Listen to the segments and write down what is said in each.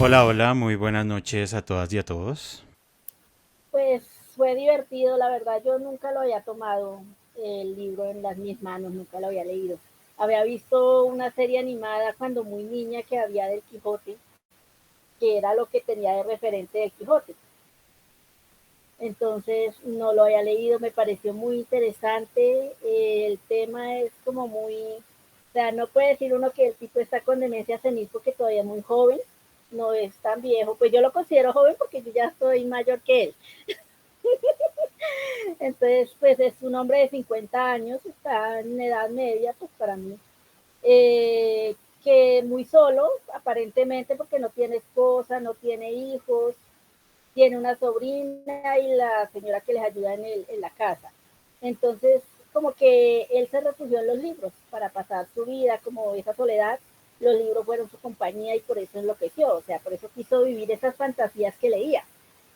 Hola, hola, muy buenas noches a todas y a todos. Pues fue divertido, la verdad yo nunca lo había tomado el libro en mis manos, nunca lo había leído. Había visto una serie animada cuando muy niña que había del Quijote, que era lo que tenía de referente del Quijote. Entonces no lo había leído, me pareció muy interesante. El tema es como muy, o sea, no puede decir uno que el tipo está con demencia senil porque todavía es muy joven, no es tan viejo. Pues yo lo considero joven porque yo ya soy mayor que él. Entonces, pues es un hombre de 50 años, está en edad media, pues para mí, que muy solo, aparentemente, porque no tiene esposa, no tiene hijos, tiene una sobrina y la señora que les ayuda en la casa. Entonces, como que él se refugió en los libros para pasar su vida, como esa soledad, los libros fueron su compañía y por eso enloqueció, o sea, por eso quiso vivir esas fantasías que leía.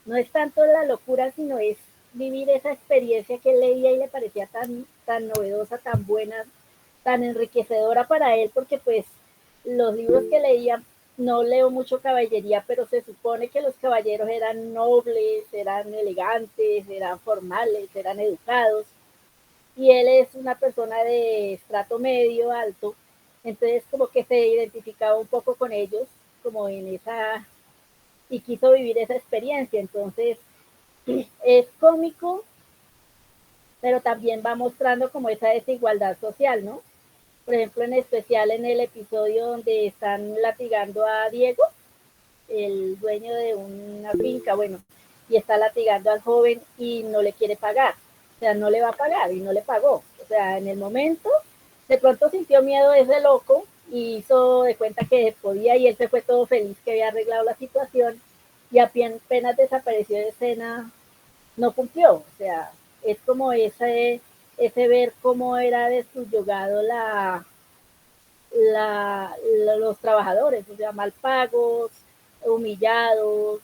No es tanto la locura, sino es vivir esa experiencia que él leía y le parecía tan novedosa, tan buena, tan enriquecedora para él, porque pues los libros que leía, no leo mucho caballería, pero se supone que los caballeros eran nobles, eran elegantes, eran formales, eran educados, y él es una persona de estrato medio, alto, entonces como que se identificaba un poco con ellos, como en esa, y quiso vivir esa experiencia, entonces es cómico, pero también va mostrando como esa desigualdad social, ¿no? Por ejemplo, en especial en el episodio donde están latigando a Diego, el dueño de una finca, bueno, y está latigando al joven y no le quiere pagar. O sea, no le va a pagar y no le pagó. O sea, en el momento, de pronto sintió miedo ese loco y hizo de cuenta que podía y él se fue todo feliz que había arreglado la situación y apenas desapareció de escena, no cumplió. O sea, es como ese ver cómo era de subyugado los trabajadores, o sea, mal pagos, humillados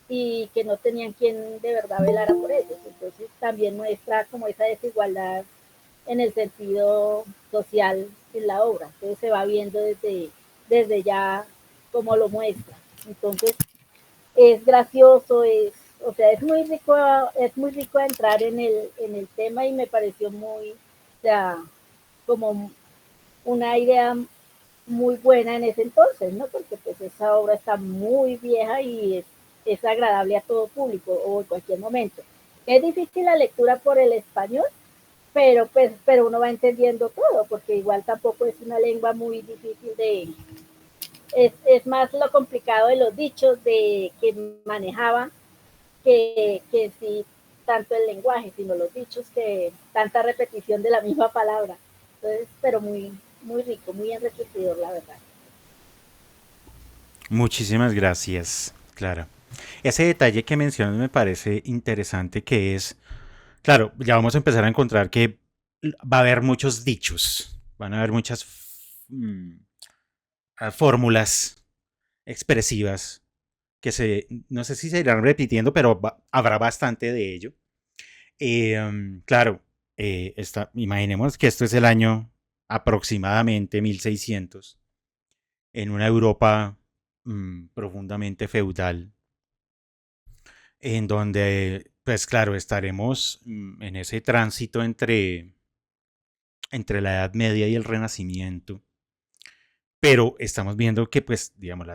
y que no tenían quien de verdad velara por ellos. Entonces también muestra como esa desigualdad en el sentido social en la obra. Entonces se va viendo desde ya cómo lo muestra. Entonces es gracioso, o sea, es muy rico entrar en el tema y me pareció muy, o sea, como una idea muy buena en ese entonces, ¿no? Porque pues esa obra está muy vieja y es agradable a todo público o en cualquier momento. Es difícil la lectura por el español, pero pues pero uno va entendiendo todo, porque igual tampoco es una lengua muy difícil es más lo complicado de los dichos de que manejaba que sí tanto el lenguaje, sino los dichos que tanta repetición de la misma palabra. Entonces, pero muy rico, muy enriquecedor, la verdad. Muchísimas gracias, Clara. Ese detalle que mencionas me parece interesante que es, claro, ya vamos a empezar a encontrar que va a haber muchos dichos, van a haber muchas mm, fórmulas expresivas que no sé si se irán repitiendo, pero habrá bastante de ello. Claro, imaginemos que esto es el año aproximadamente 1600 en una Europa profundamente feudal, en donde, pues claro, estaremos en ese tránsito entre la Edad Media y el Renacimiento, pero estamos viendo que, pues, digamos,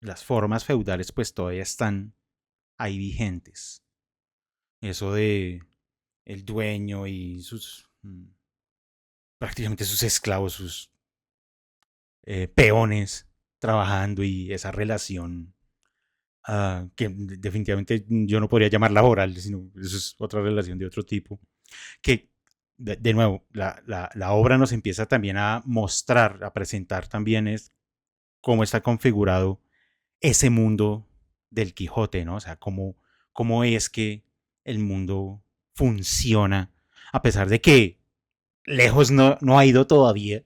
las formas feudales, pues todavía están ahí vigentes. Eso de el dueño y sus, prácticamente sus esclavos, sus peones trabajando y esa relación que definitivamente yo no podría llamar laboral, sino eso es otra relación de otro tipo, que de nuevo, la obra nos empieza también a mostrar, a presentar también es cómo está configurado ese mundo del Quijote, ¿no? O sea, cómo es que el mundo funciona, a pesar de que lejos no ha ido todavía,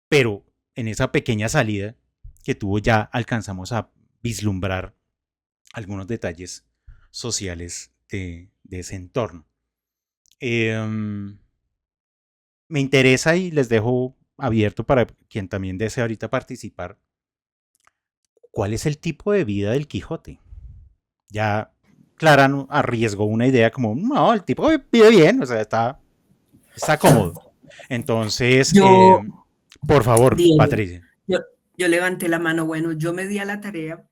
pero en esa pequeña salida que tuvo ya alcanzamos a vislumbrar algunos detalles sociales de ese entorno. Eh, Me interesa y les dejo abierto para quien también desee ahorita participar. ¿cuál es el tipo de vida del Quijote? Ya Clara arriesgó una idea como, no, el tipo vive bien, o sea, está cómodo. Entonces, Yo, por favor, Diego, Patricia. yo, yo levanté la mano. Bueno, yo me di a la tarea.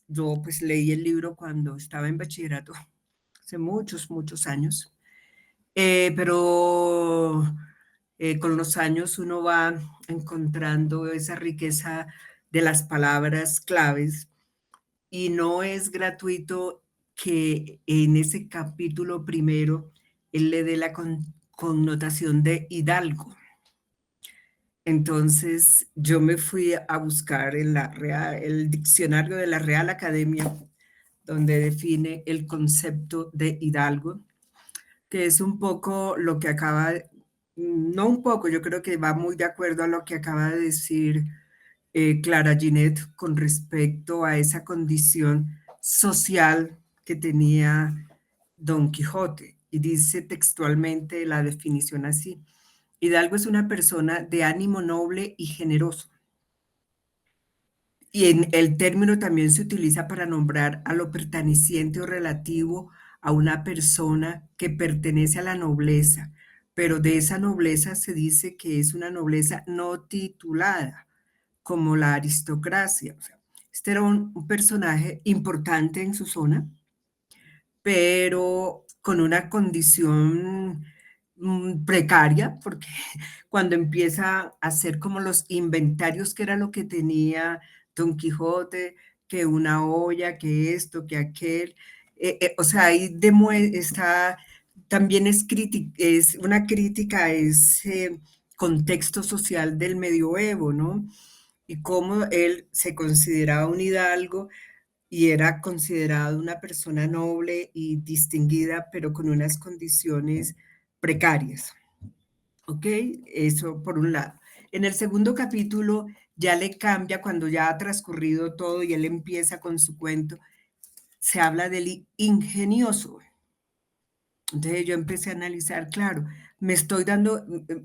Yo pues leí el libro cuando estaba en bachillerato, hace muchos, muchos años. Pero con los años uno va encontrando esa riqueza de las palabras claves y no es gratuito que en ese capítulo primero él le dé la connotación de hidalgo. Entonces yo me fui a buscar en el diccionario de la Real Academia, donde define el concepto de hidalgo, que es un poco lo que no un poco, yo creo que va muy de acuerdo a lo que acaba de decir Clara Ginette con respecto a esa condición social que tenía Don Quijote. Y dice textualmente la definición así: hidalgo es una persona de ánimo noble y generoso. Y el término también se utiliza para nombrar a lo perteneciente o relativo a una persona que pertenece a la nobleza, pero de esa nobleza se dice que es una nobleza no titulada, como la aristocracia. O sea, este era un personaje importante en su zona, pero con una condición precaria, porque cuando empieza a hacer como los inventarios, que era lo que tenía Don Quijote, que una olla, que esto, que aquel, o sea, ahí está, también es una crítica a ese contexto social del medioevo, ¿no? Y cómo él se consideraba un hidalgo y era considerado una persona noble y distinguida, pero con unas condiciones precarias. ¿Ok? Eso por un lado. En el segundo capítulo ya le cambia cuando ya ha transcurrido todo y él empieza con su cuento. Se habla del ingenioso. Entonces yo empecé a analizar, claro,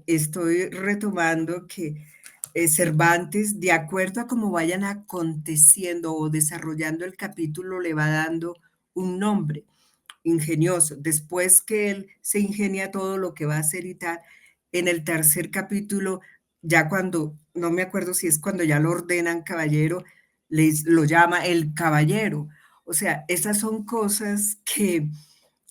estoy retomando que Cervantes, de acuerdo a cómo vayan aconteciendo o desarrollando el capítulo, le va dando un nombre ingenioso. Después que él se ingenia todo lo que va a hacer y tal, en el tercer capítulo, ya cuando, no me acuerdo si es cuando ya lo ordenan caballero, lo llama el caballero. O sea, esas son cosas que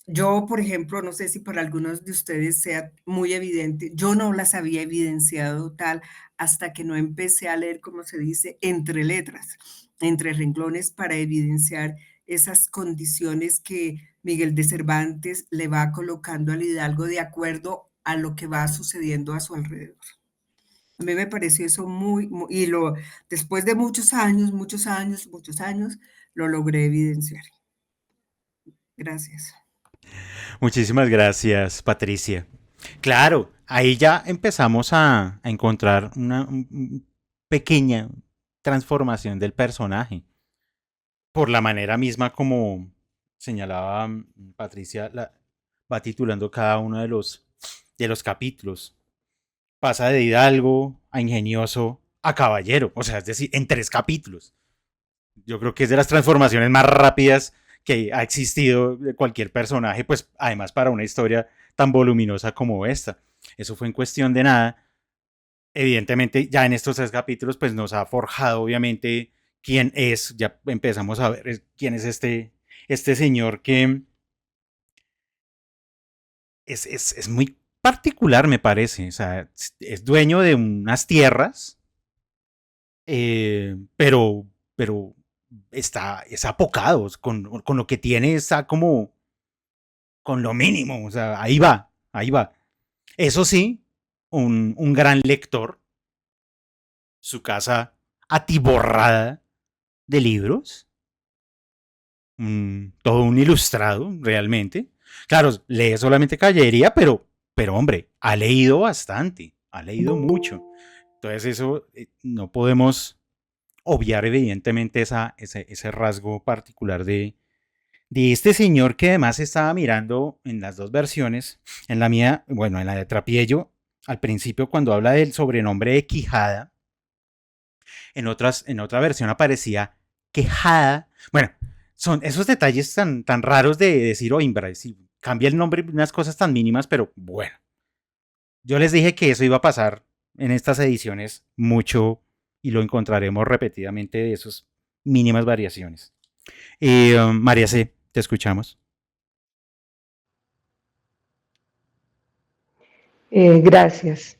yo, por ejemplo, no sé si para algunos de ustedes sea muy evidente, yo no las había evidenciado tal hasta que no empecé a leer, como se dice, entre letras, entre renglones, para evidenciar esas condiciones que Miguel de Cervantes le va colocando al hidalgo de acuerdo a lo que va sucediendo a su alrededor. A mí me pareció eso después de muchos años, muchos años, muchos años, lo logré evidenciar. Gracias. Muchísimas gracias, Patricia. Claro, ahí ya empezamos a encontrar una pequeña transformación del personaje. Por la manera misma como señalaba Patricia, va titulando cada uno de los capítulos. Pasa de hidalgo a ingenioso a caballero, o sea, es decir, en 3 capítulos. Yo creo que es de las transformaciones más rápidas que ha existido de cualquier personaje, pues además para una historia tan voluminosa como esta. Eso fue en cuestión de nada. Evidentemente, ya en estos 3 capítulos, pues nos ha forjado, obviamente, quién es. Ya empezamos a ver quién es este señor que es muy particular, me parece. O sea, es dueño de unas tierras, pero es apocado. Con lo que tiene está como con lo mínimo. O sea, ahí va, ahí va. Eso sí, un gran lector, su casa atiborrada de libros, todo un ilustrado realmente. Claro, lee solamente caballería, pero hombre, ha leído bastante, ha leído mucho. Entonces eso no podemos obviar evidentemente ese rasgo particular de este señor que además estaba mirando en las dos versiones, en la mía, bueno, en la de Trapiello, al principio cuando habla del sobrenombre de Quijada, en otra versión aparecía quejada. Bueno, son esos detalles tan raros de decir, oye, si cambia el nombre, unas cosas tan mínimas, pero bueno. Yo les dije que eso iba a pasar en estas ediciones mucho y lo encontraremos repetidamente de esas mínimas variaciones. María C., te escuchamos. Gracias.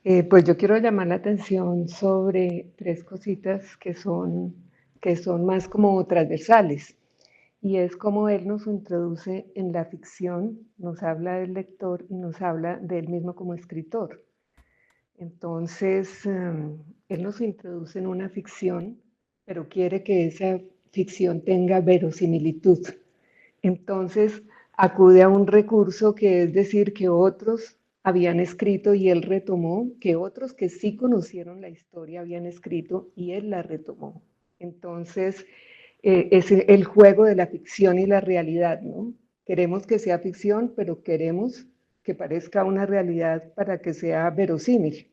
Pues yo quiero llamar la atención sobre tres cositas que son más como transversales. Y es como él nos introduce en la ficción, nos habla del lector y nos habla de él mismo como escritor. Entonces, él nos introduce en una ficción, pero quiere que esa ficción tenga verosimilitud. Entonces, acude a un recurso que es decir que otros habían escrito y él retomó, que otros que sí conocieron la historia habían escrito y él la retomó. Entonces, es el juego de la ficción y la realidad, ¿no? Queremos que sea ficción, pero queremos que parezca una realidad para que sea verosímil.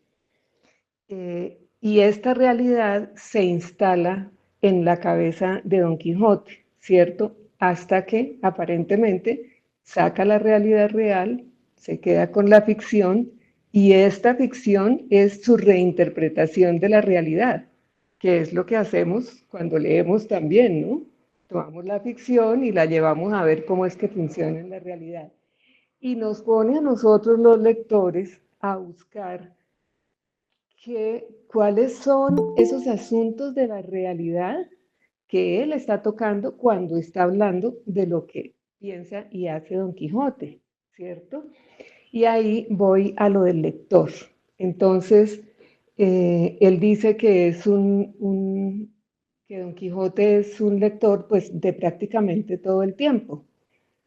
Y esta realidad se instala en la cabeza de Don Quijote, ¿cierto? Hasta que aparentemente saca la realidad real, se queda con la ficción y esta ficción es su reinterpretación de la realidad, que es lo que hacemos cuando leemos también, ¿no? Tomamos la ficción y la llevamos a ver cómo es que funciona en la realidad. Y nos pone a nosotros los lectores a buscar cuáles son esos asuntos de la realidad que él está tocando cuando está hablando de lo que piensa y hace Don Quijote, ¿cierto? Y ahí voy a lo del lector. Entonces, él dice que que Don Quijote es un lector pues de prácticamente todo el tiempo,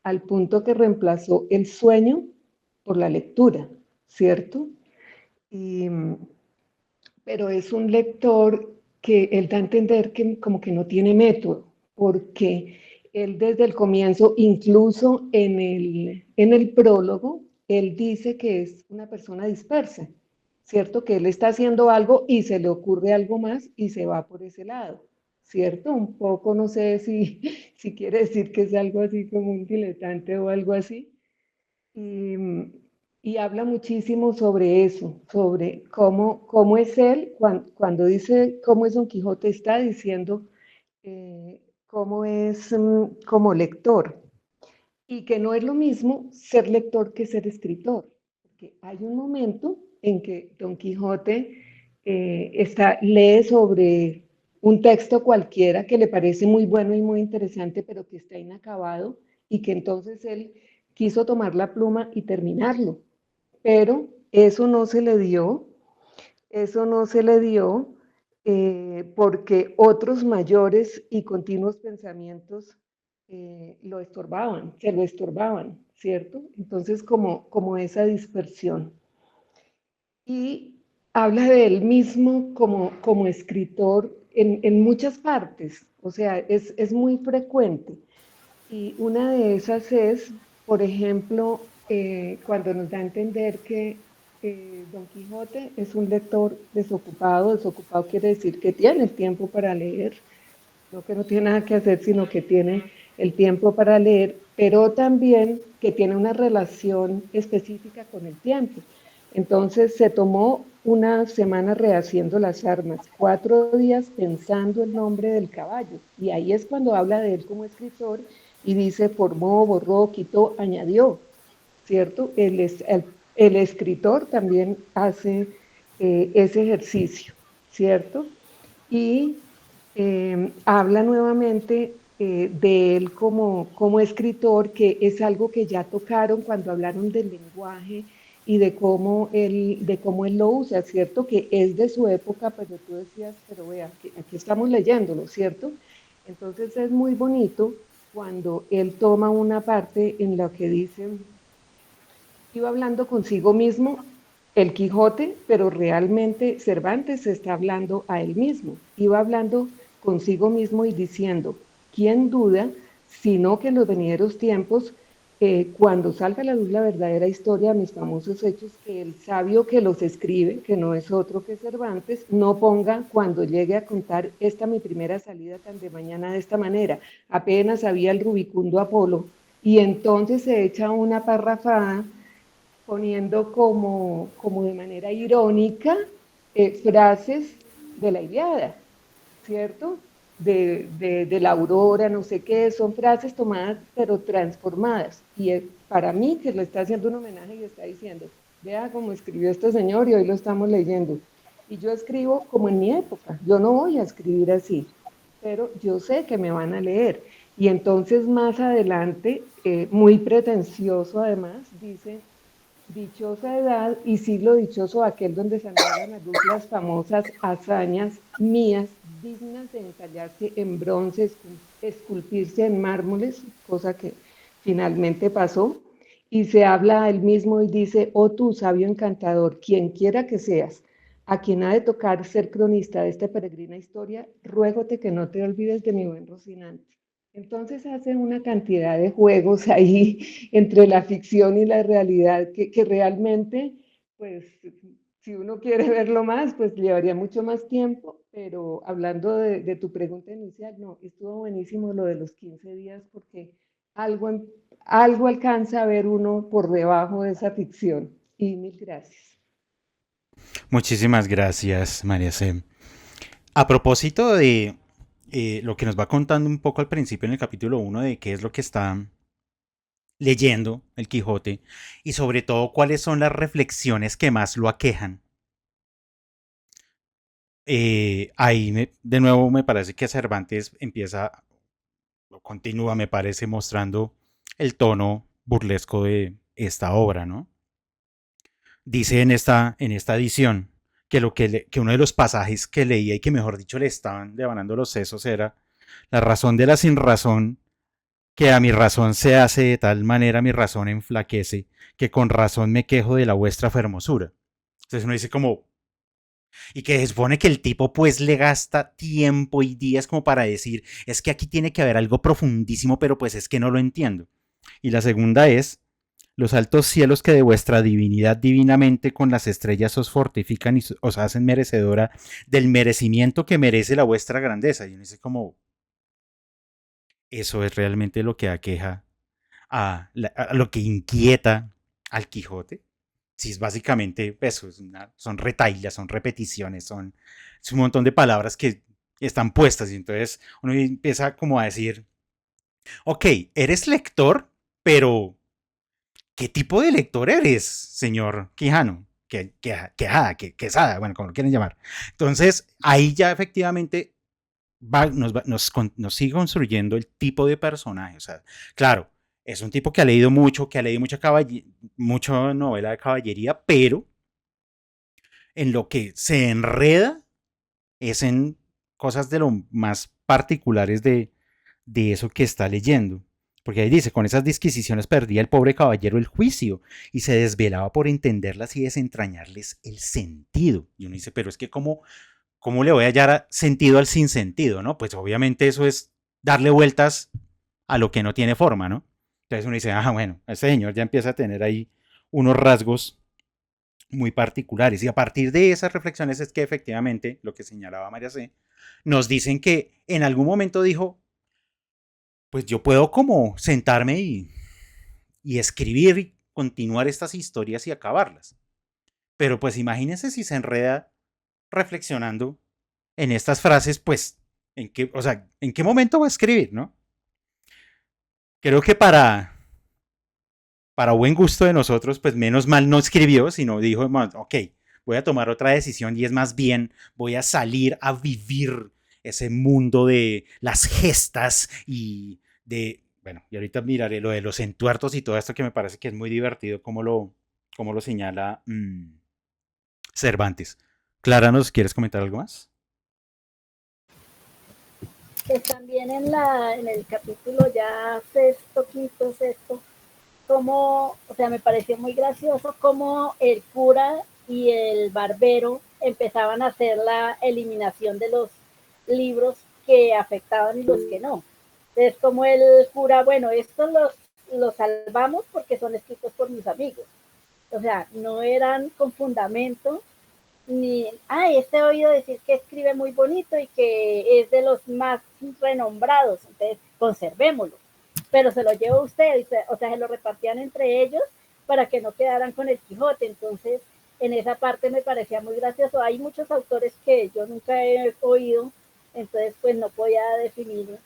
al punto que reemplazó el sueño por la lectura, ¿cierto? Y, pero es un lector que él da a entender que como que no tiene método, porque él desde el comienzo, incluso en el prólogo, él dice que es una persona dispersa, ¿cierto? Que él está haciendo algo y se le ocurre algo más y se va por ese lado, ¿cierto? Un poco, no sé si quiere decir que es algo así como un diletante o algo así. Y, y habla muchísimo sobre eso, sobre cómo es él, cuando dice cómo es Don Quijote, está diciendo cómo es como lector, y que no es lo mismo ser lector que ser escritor, porque hay un momento en que Don Quijote lee sobre un texto cualquiera que le parece muy bueno y muy interesante, pero que está inacabado, y que entonces él quiso tomar la pluma y terminarlo, pero eso no se le dio porque otros mayores y continuos pensamientos se lo estorbaban, ¿cierto? Entonces, como esa dispersión. Y habla de él mismo como escritor en muchas partes, o sea, es muy frecuente. Y una de esas es, por ejemplo, cuando nos da a entender que Don Quijote es un lector desocupado. Desocupado quiere decir que tiene el tiempo para leer, no que no tiene nada que hacer, sino que tiene el tiempo para leer, pero también que tiene una relación específica con el tiempo. Entonces se tomó una semana rehaciendo las armas, 4 días pensando el nombre del caballo, y ahí es cuando habla de él como escritor y dice formó, borró, quitó, añadió, ¿cierto? El escritor también hace ese ejercicio, ¿cierto? Y habla nuevamente de él como escritor, que es algo que ya tocaron cuando hablaron del lenguaje y de cómo él lo usa, ¿cierto? Que es de su época, pero tú decías, pero vea, aquí estamos leyéndolo, ¿cierto? Entonces es muy bonito cuando él toma una parte en la que dice, iba hablando consigo mismo el Quijote, pero realmente Cervantes está hablando a él mismo. Iba hablando consigo mismo y diciendo, ¿quién duda, sino que en los venideros tiempos cuando salga a la luz la verdadera historia de mis famosos hechos, que el sabio que los escribe, que no es otro que Cervantes, no ponga cuando llegue a contar esta mi primera salida tan de mañana de esta manera. Apenas había el rubicundo Apolo, y entonces se echa una parrafada poniendo como de manera irónica frases de la Ilíada, ¿cierto? De la aurora, no sé qué, son frases tomadas pero transformadas. Y para mí que le está haciendo un homenaje y está diciendo, vea cómo escribió este señor y hoy lo estamos leyendo. Y yo escribo como en mi época, yo no voy a escribir así, pero yo sé que me van a leer. Y entonces más adelante, muy pretencioso además, dice, dichosa edad y siglo dichoso aquel donde salieron a luz las famosas hazañas mías, dignas de entallarse en bronce, esculpirse en mármoles, cosa que finalmente pasó, y se habla él mismo y dice, oh tú, sabio encantador, quien quiera que seas, a quien ha de tocar ser cronista de esta peregrina historia, ruégote que no te olvides de mi buen Rocinante. Entonces hacen una cantidad de juegos ahí entre la ficción y la realidad que realmente, pues, si uno quiere verlo más, pues llevaría mucho más tiempo, pero hablando de tu pregunta inicial, no, estuvo buenísimo lo de los 15 días porque algo, algo alcanza a ver uno por debajo de esa ficción. Y mil gracias. Muchísimas gracias, María C. A propósito de lo que nos va contando un poco al principio en el capítulo 1 de qué es lo que está leyendo el Quijote y sobre todo cuáles son las reflexiones que más lo aquejan. De nuevo me parece que Cervantes empieza, o continúa, me parece, mostrando el tono burlesco de esta obra, ¿no? Dice en esta edición que uno de los pasajes que leía y que mejor dicho le estaban devanando los sesos era la razón de la sinrazón, que a mi razón se hace de tal manera mi razón enflaquece, que con razón me quejo de la vuestra fermosura. Entonces uno dice como, y que se supone que el tipo pues le gasta tiempo y días como para decir, es que aquí tiene que haber algo profundísimo, pero pues es que no lo entiendo. Y la segunda es, los altos cielos que de vuestra divinidad divinamente con las estrellas os fortifican y os hacen merecedora del merecimiento que merece la vuestra grandeza. Y uno dice como, eso es realmente lo que aqueja a lo que inquieta al Quijote. Si es básicamente eso, son retahílas, son repeticiones, es un montón de palabras que están puestas y entonces uno empieza como a decir, ok, eres lector, pero ¿qué tipo de lector eres, señor Quijano? Quesada, bueno, como lo quieren llamar. Entonces, ahí ya efectivamente nos sigue construyendo el tipo de personaje. O sea, claro, es un tipo que ha leído mucho, que ha leído mucha novela de caballería, pero en lo que se enreda es en cosas de lo más particulares de eso que está leyendo. Porque ahí dice, con esas disquisiciones perdía el pobre caballero el juicio y se desvelaba por entenderlas y desentrañarles el sentido. Y uno dice, pero es que ¿cómo le voy a hallar sentido al sinsentido, no? Pues obviamente eso es darle vueltas a lo que no tiene forma, ¿no? Entonces uno dice, bueno, este señor ya empieza a tener ahí unos rasgos muy particulares. Y a partir de esas reflexiones es que efectivamente, lo que señalaba María C., nos dicen que en algún momento dijo, pues yo puedo como sentarme y escribir y continuar estas historias y acabarlas. Pero pues imagínense si se enreda reflexionando en estas frases, pues, ¿en qué momento va a escribir, no? Creo que para buen gusto de nosotros, pues menos mal no escribió, sino dijo, ok, voy a tomar otra decisión y es más bien, voy a salir a vivir ese mundo de las gestas y bueno, y ahorita miraré lo de los entuertos y todo esto que me parece que es muy divertido como lo señala Cervantes. Clara, ¿nos quieres comentar algo más? Pues también en el capítulo ya sexto, quinto, sexto, como, o sea, me pareció muy gracioso como el cura y el barbero empezaban a hacer la eliminación de los libros que afectaban y los que no. Entonces, como el cura, bueno, estos los salvamos porque son escritos por mis amigos. O sea, no eran con fundamento, ni, este he oído decir que escribe muy bonito y que es de los más renombrados, entonces conservémoslo. Pero se lo llevó usted, o sea, se lo repartían entre ellos para que no quedaran con el Quijote. Entonces, en esa parte me parecía muy gracioso. Hay muchos autores que yo nunca he oído, entonces pues no podía definir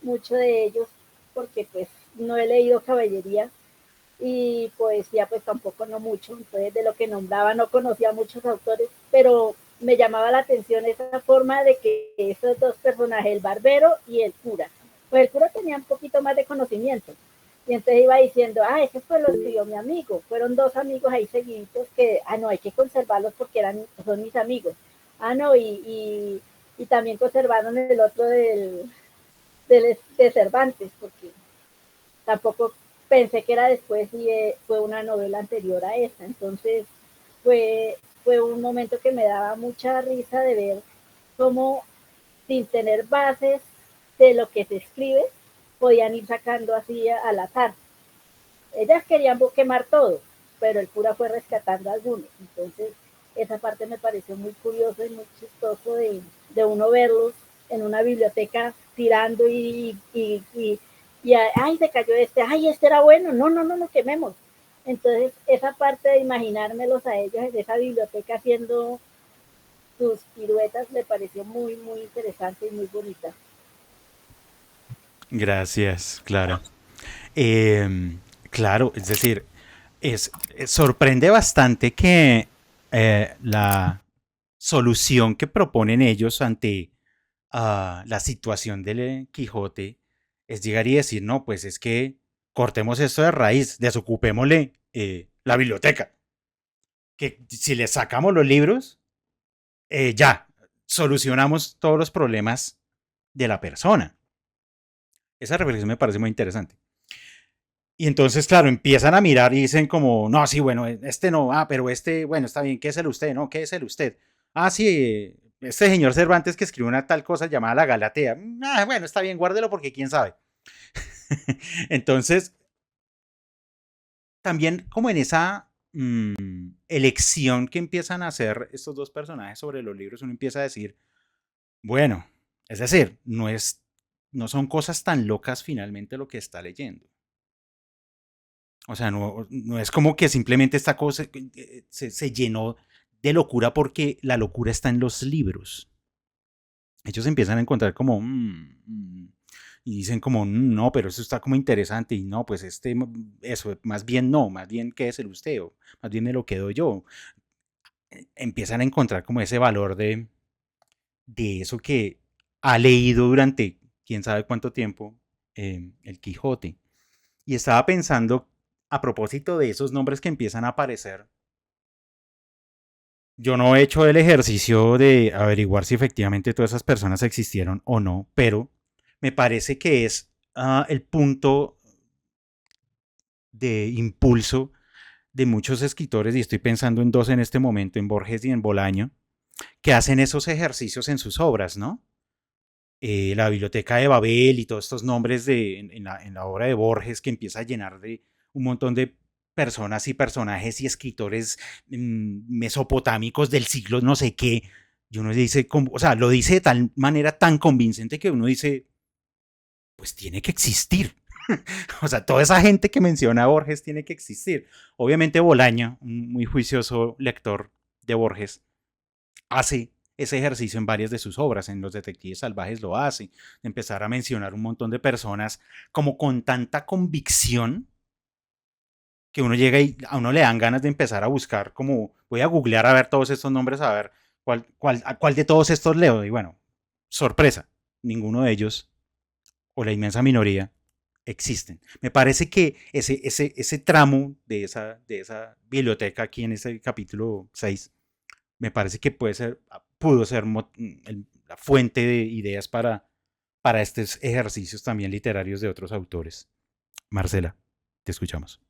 mucho de ellos porque pues no he leído caballería y poesía pues tampoco no mucho, entonces de lo que nombraba no conocía a muchos autores, pero me llamaba la atención esa forma de que esos dos personajes, el barbero y el cura, pues el cura tenía un poquito más de conocimiento, y entonces iba diciendo, ese fue lo escribió mi amigo, fueron dos amigos ahí seguiditos que, no, hay que conservarlos porque son mis amigos, no, y también conservaron el otro de Cervantes, porque tampoco pensé que era después y fue una novela anterior a esta. Entonces fue un momento que me daba mucha risa de ver cómo sin tener bases de lo que se escribe, podían ir sacando así al azar. Ellas querían quemar todo, pero el cura fue rescatando algunos. Entonces esa parte me pareció muy curioso y muy chistoso de uno verlos en una biblioteca tirando se cayó este era bueno, no quememos. Entonces, esa parte de imaginármelos a ellos en esa biblioteca haciendo sus piruetas me pareció muy, muy interesante y muy bonita. Gracias, Clara. Claro, es decir, sorprende bastante que la solución que proponen ellos ante la situación del Quijote es llegar y decir, no, pues es que cortemos esto de raíz, desocupémosle la biblioteca. Que si le sacamos los libros, ya, solucionamos todos los problemas de la persona. Esa reflexión me parece muy interesante. Y entonces, claro, empiezan a mirar y dicen como, no, sí, bueno, este no, pero este, bueno, está bien, ¿qué es el usted? No, ¿qué es el usted? Sí, este señor Cervantes que escribió una tal cosa llamada la Galatea. Bueno, está bien, guárdelo porque quién sabe. Entonces, también como en esa elección que empiezan a hacer estos dos personajes sobre los libros, uno empieza a decir, bueno, es decir, no son cosas tan locas finalmente lo que está leyendo. O sea, no es como que simplemente esta cosa se llenó de locura porque la locura está en los libros. Ellos empiezan a encontrar como, y dicen como, no, pero eso está como interesante, y no, pues eso, más bien no, más bien ¿qué es el usted? O más bien me lo quedo yo. Empiezan a encontrar como ese valor de eso que ha leído durante quién sabe cuánto tiempo el Quijote. Y estaba pensando, a propósito de esos nombres que empiezan a aparecer, yo no he hecho el ejercicio de averiguar si efectivamente todas esas personas existieron o no, pero me parece que es el punto de impulso de muchos escritores, y estoy pensando en dos en este momento, en Borges y en Bolaño, que hacen esos ejercicios en sus obras, ¿no? La Biblioteca de Babel y todos estos nombres en la obra de Borges, que empieza a llenar de un montón de personas y personajes y escritores mesopotámicos del siglo no sé qué. Y uno dice, o sea, lo dice de tal manera tan convincente que uno dice, pues tiene que existir. O sea, toda esa gente que menciona a Borges tiene que existir. Obviamente Bolaño, un muy juicioso lector de Borges, hace ese ejercicio en varias de sus obras. En Los Detectives Salvajes lo hace, de empezar a mencionar un montón de personas como con tanta convicción que uno llega y a uno le dan ganas de empezar a buscar, como voy a googlear a ver todos estos nombres, a ver cuál de todos estos leo. Y bueno, sorpresa, ninguno de ellos, o la inmensa minoría, existen. Me parece que ese tramo de esa biblioteca aquí en ese capítulo 6, me parece que pudo ser la fuente de ideas para estos ejercicios también literarios de otros autores. Marcela, te escuchamos.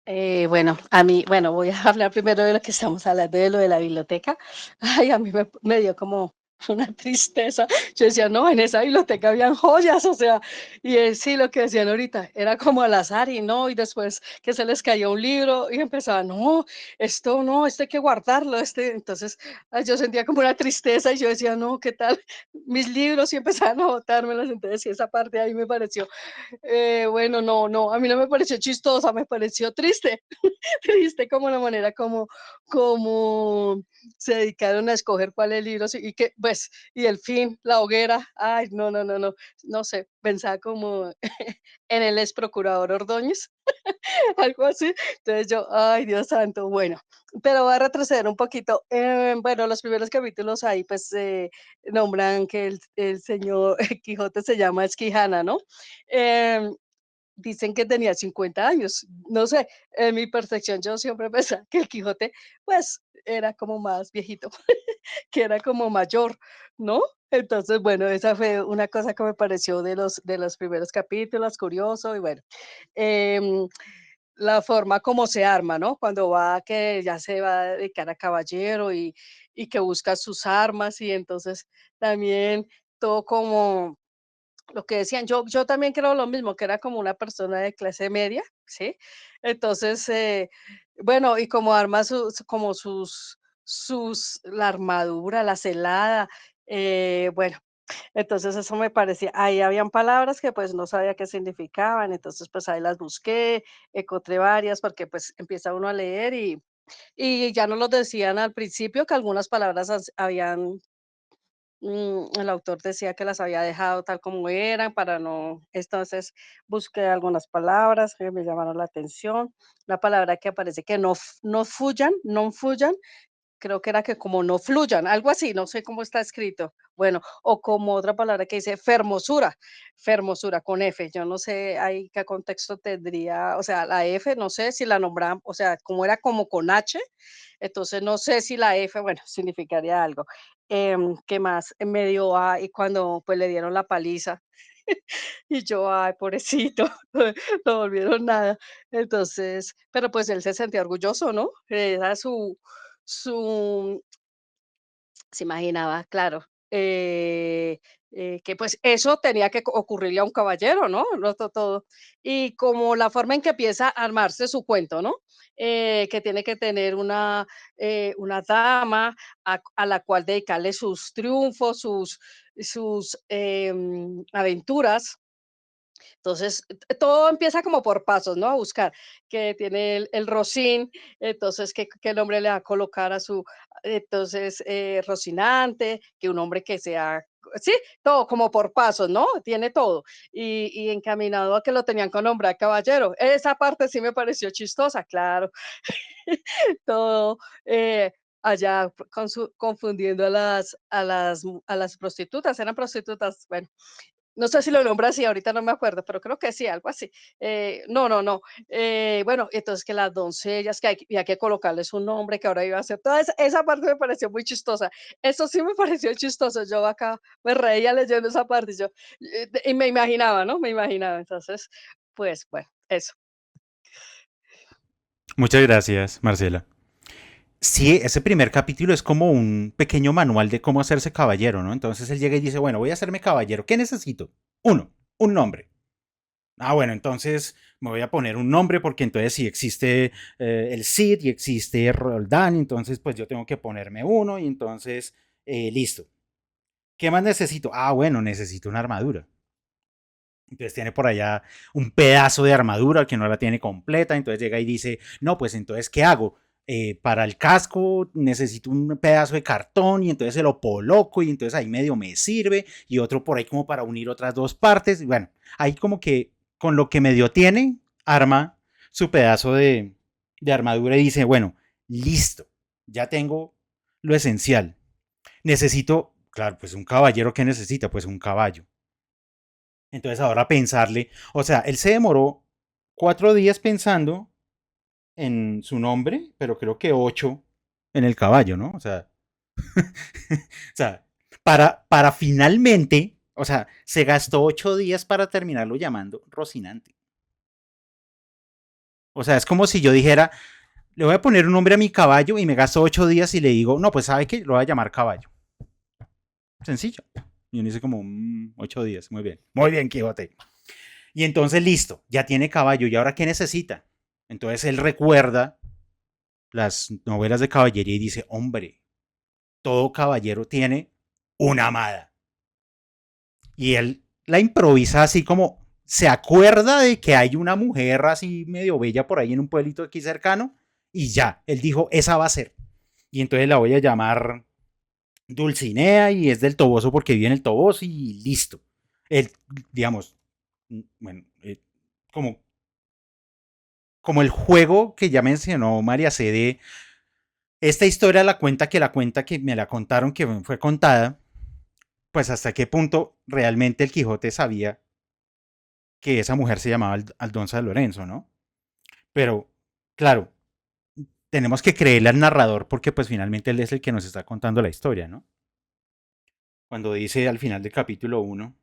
Bueno, voy a hablar primero de lo que estamos hablando, de lo de la biblioteca. Ay, a mí me dio como una tristeza. Yo decía, no, en esa biblioteca habían joyas, o sea, y sí, lo que decían ahorita, era como al azar y no, y después que se les caía un libro y empezaban, no, esto no, esto hay que guardarlo, entonces yo sentía como una tristeza y yo decía, no, ¿qué tal? Mis libros y empezaban a botármelos, entonces sí, esa parte ahí me pareció, bueno, no, no, a mí no me pareció chistosa, me pareció triste, triste como la manera como se dedicaron a escoger cuáles libros y que, pues, y el fin, la hoguera, ay, no, no, no, no, no sé, pensaba como en el ex procurador Ordóñez, algo así. Entonces yo, ay, Dios santo, bueno, pero voy a retroceder un poquito. Bueno, los primeros capítulos ahí, pues, nombran que el señor Quijote se llama Esquijana, ¿no? Em, Dicen que tenía 50 años. No sé, en mi percepción yo siempre pensaba que el Quijote, pues, era como más viejito, que era como mayor, ¿no? Entonces, bueno, esa fue una cosa que me pareció de los primeros capítulos, curioso, y bueno, em, la forma como se arma, ¿no? Cuando va, que ya se va a dedicar a caballero y que busca sus armas, y entonces también todo como lo que decían, yo también creo lo mismo, que era como una persona de clase media, ¿sí? Entonces, bueno, y como arma como la armadura, la celada, bueno, entonces eso me parecía, ahí habían palabras que pues no sabía qué significaban, entonces pues ahí las busqué, encontré varias, porque pues empieza uno a leer y ya nos lo decían al principio que algunas palabras habían el autor decía que las había dejado tal como eran para no, entonces busqué algunas palabras que me llamaron la atención. La palabra que aparece que no fuyan, no fuyan, creo que era que como no fluyan, algo así, no sé cómo está escrito. Bueno, o como otra palabra que dice fermosura, fermosura con F. Yo no sé ahí qué contexto tendría, o sea, la F, no sé si la nombran, o sea, como era como con H, entonces no sé si la F, bueno, significaría algo. ¿Qué más? Me dio, y cuando pues le dieron la paliza, y yo, ay, pobrecito, no volvieron nada. Entonces, pero pues él se sentía orgulloso, ¿no? Era su se imaginaba, claro, que pues eso tenía que ocurrirle a un caballero, ¿no? Todo. Y como la forma en que empieza a armarse su cuento, ¿no? Que tiene que tener una dama a la cual dedicarle sus triunfos, sus aventuras. Entonces, todo empieza como por pasos, ¿no? A buscar que tiene el Rocín, entonces, ¿qué nombre le va a colocar a su, entonces, Rocinante, que un hombre que sea, sí, todo como por pasos, ¿no? Tiene todo. Y encaminado a que lo tenían con nombre a caballero. Esa parte sí me pareció chistosa, claro. Todo allá confundiendo a las prostitutas, eran prostitutas, bueno, no sé si lo nombra así, ahorita no me acuerdo, pero creo que sí, algo así. No, no, no. Bueno, entonces que las doncellas, que había que colocarles un nombre, que ahora iba a ser. Toda esa parte me pareció muy chistosa. Eso sí me pareció chistoso. Yo acá me reía leyendo esa parte y me imaginaba, ¿no? Me imaginaba. Entonces, pues bueno, eso. Muchas gracias, Marcela. Sí, ese primer capítulo es como un pequeño manual de cómo hacerse caballero, ¿no? Entonces él llega y dice, bueno, voy a hacerme caballero. ¿Qué necesito? Uno, un nombre. Ah, bueno, entonces me voy a poner un nombre porque entonces si existe el Cid y existe Roldán, entonces pues yo tengo que ponerme uno y entonces listo. ¿Qué más necesito? Ah, bueno, necesito una armadura. Entonces tiene por allá un pedazo de armadura que no la tiene completa. Entonces llega y dice, no, pues entonces, ¿qué hago? Para el casco necesito un pedazo de cartón y entonces se lo coloco y entonces ahí medio me sirve y otro por ahí como para unir otras dos partes. Y bueno, ahí como que con lo que medio tiene, arma su pedazo de armadura y dice, bueno, listo, ya tengo lo esencial. Necesito, claro, pues un caballero que necesita, pues un caballo. Entonces ahora pensarle, o sea, él se demoró 4 días pensando en su nombre, pero creo que 8 en el caballo, ¿no? O sea, o sea para finalmente, o sea, se gastó 8 días para terminarlo llamando Rocinante. O sea, es como si yo dijera, le voy a poner un nombre a mi caballo y me gasto 8 días y le digo, no, pues sabe que lo voy a llamar caballo. Sencillo. Y uno dice como 8 días. Muy bien. Muy bien, Quijote. Y entonces listo, ya tiene caballo. ¿Y ahora qué necesita? Entonces él recuerda las novelas de caballería y dice, hombre, todo caballero tiene una amada. Y él la improvisa así como se acuerda de que hay una mujer así medio bella por ahí en un pueblito aquí cercano y ya, él dijo, esa va a ser. Y entonces la voy a llamar Dulcinea y es del Toboso porque vive en el Toboso y listo. Él, digamos, bueno, como, como el juego que ya mencionó María C. Esta historia la cuenta que me la contaron, que fue contada, pues hasta qué punto realmente el Quijote sabía que esa mujer se llamaba Aldonza de Lorenzo, ¿no? Pero, claro, tenemos que creerle al narrador porque pues finalmente él es el que nos está contando la historia, ¿no? Cuando dice al final del capítulo 1,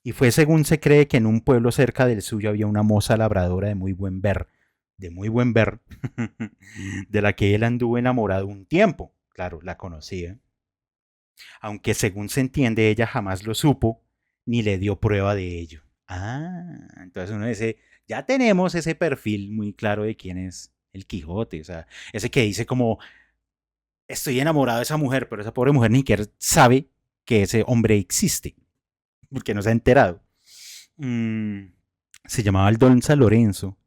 y fue según se cree que en un pueblo cerca del suyo había una moza labradora de muy buen ver, de la que él anduvo enamorado un tiempo. Claro, la conocía. Aunque según se entiende, ella jamás lo supo ni le dio prueba de ello. Ah, entonces uno dice, ya tenemos ese perfil muy claro de quién es el Quijote. O sea, ese que dice como, estoy enamorado de esa mujer, pero esa pobre mujer ni siquiera sabe que ese hombre existe, porque no se ha enterado. Se llamaba Aldonza Lorenzo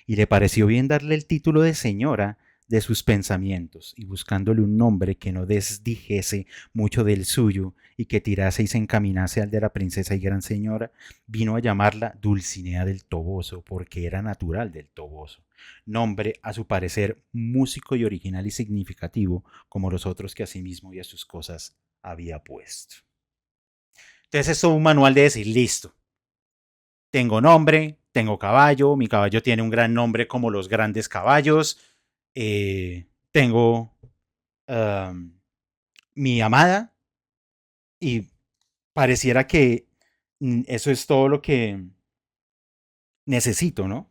y le pareció bien darle el título de señora de sus pensamientos y buscándole un nombre que no desdijese mucho del suyo y que tirase y se encaminase al de la princesa y gran señora, vino a llamarla Dulcinea del Toboso porque era natural del Toboso, nombre a su parecer músico y original y significativo como los otros que a sí mismo y a sus cosas había puesto. Entonces esto es un manual de decir, listo, tengo nombre, tengo caballo, mi caballo tiene un gran nombre como los grandes caballos, tengo mi amada y pareciera que eso es todo lo que necesito, ¿no?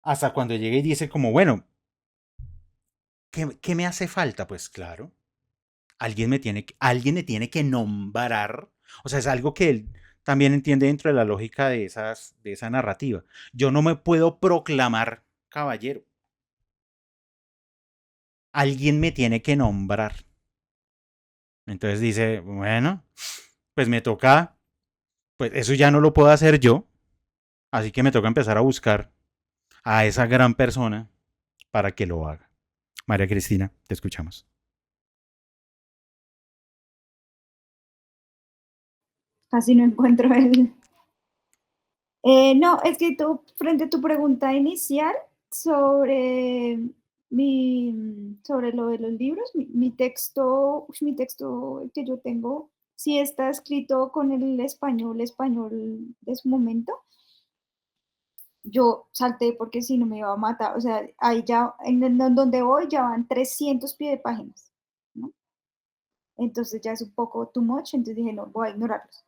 Hasta cuando llegue y dice como, bueno, ¿qué me hace falta? Pues claro, alguien me tiene que nombrar, o sea, es algo que él también entiende dentro de la lógica de esa narrativa. Yo no me puedo proclamar caballero. Alguien me tiene que nombrar. Entonces dice, bueno, pues me toca, pues eso ya no lo puedo hacer yo, así que me toca empezar a buscar a esa gran persona para que lo haga. María Cristina, te escuchamos. Casi no encuentro el... no, es que tú, frente a tu pregunta inicial sobre sobre lo de los libros, mi texto que yo tengo, sí está escrito con el español de su momento. Yo salté porque si no me iba a matar, o sea, ahí ya, donde voy ya van 300 pie de páginas, ¿no? Entonces ya es un poco too much, entonces dije, no, voy a ignorarlos.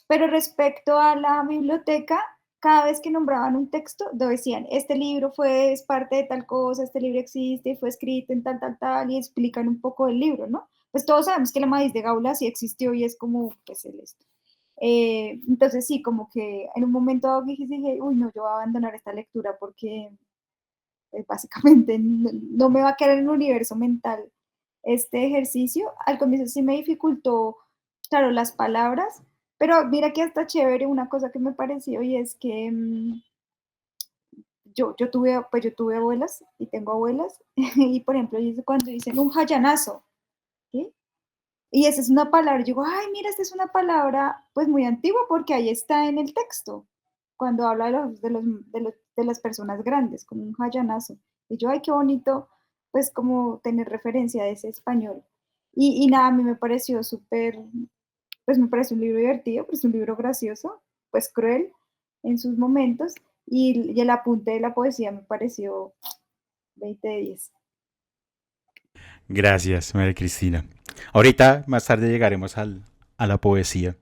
Pero respecto a la biblioteca, cada vez que nombraban un texto, decían, este libro es parte de tal cosa, este libro existe, fue escrito en tal, y explican un poco el libro, ¿no? Pues todos sabemos que la maíz de Gaula sí existió y es como, pues, el esto. Entonces sí, como que en un momento dado dije, uy, no, yo voy a abandonar esta lectura porque básicamente no me va a quedar en un universo mental este ejercicio. Al comienzo sí me dificultó, claro, las palabras, pero mira que está chévere una cosa que me pareció y es que yo tuve abuelas y tengo abuelas y por ejemplo cuando dicen un jayanazo, ¿sí? Y esa es una palabra, yo digo, ay, mira, esta es una palabra pues muy antigua porque ahí está en el texto, cuando habla de las personas grandes, como un jayanazo. Y yo, ay, qué bonito, pues como tener referencia de ese español. Y nada, a mí me pareció súper, pues me pareció un libro divertido, pues un libro gracioso, pues cruel en sus momentos, y el apunte de la poesía me pareció 20 de 10. Gracias, María Cristina. Ahorita, más tarde, llegaremos a la poesía.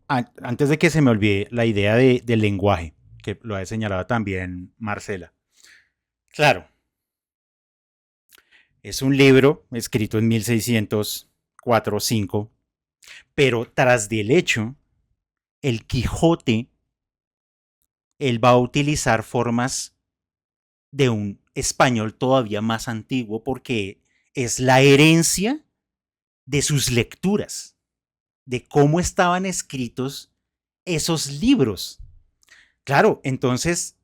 Antes de que se me olvide la idea del lenguaje, que lo ha señalado también Marcela. Claro, es un libro escrito en 1604 o 5, pero tras del hecho, el Quijote, él va a utilizar formas de un español todavía más antiguo porque es la herencia de sus lecturas, de cómo estaban escritos esos libros. Claro, entonces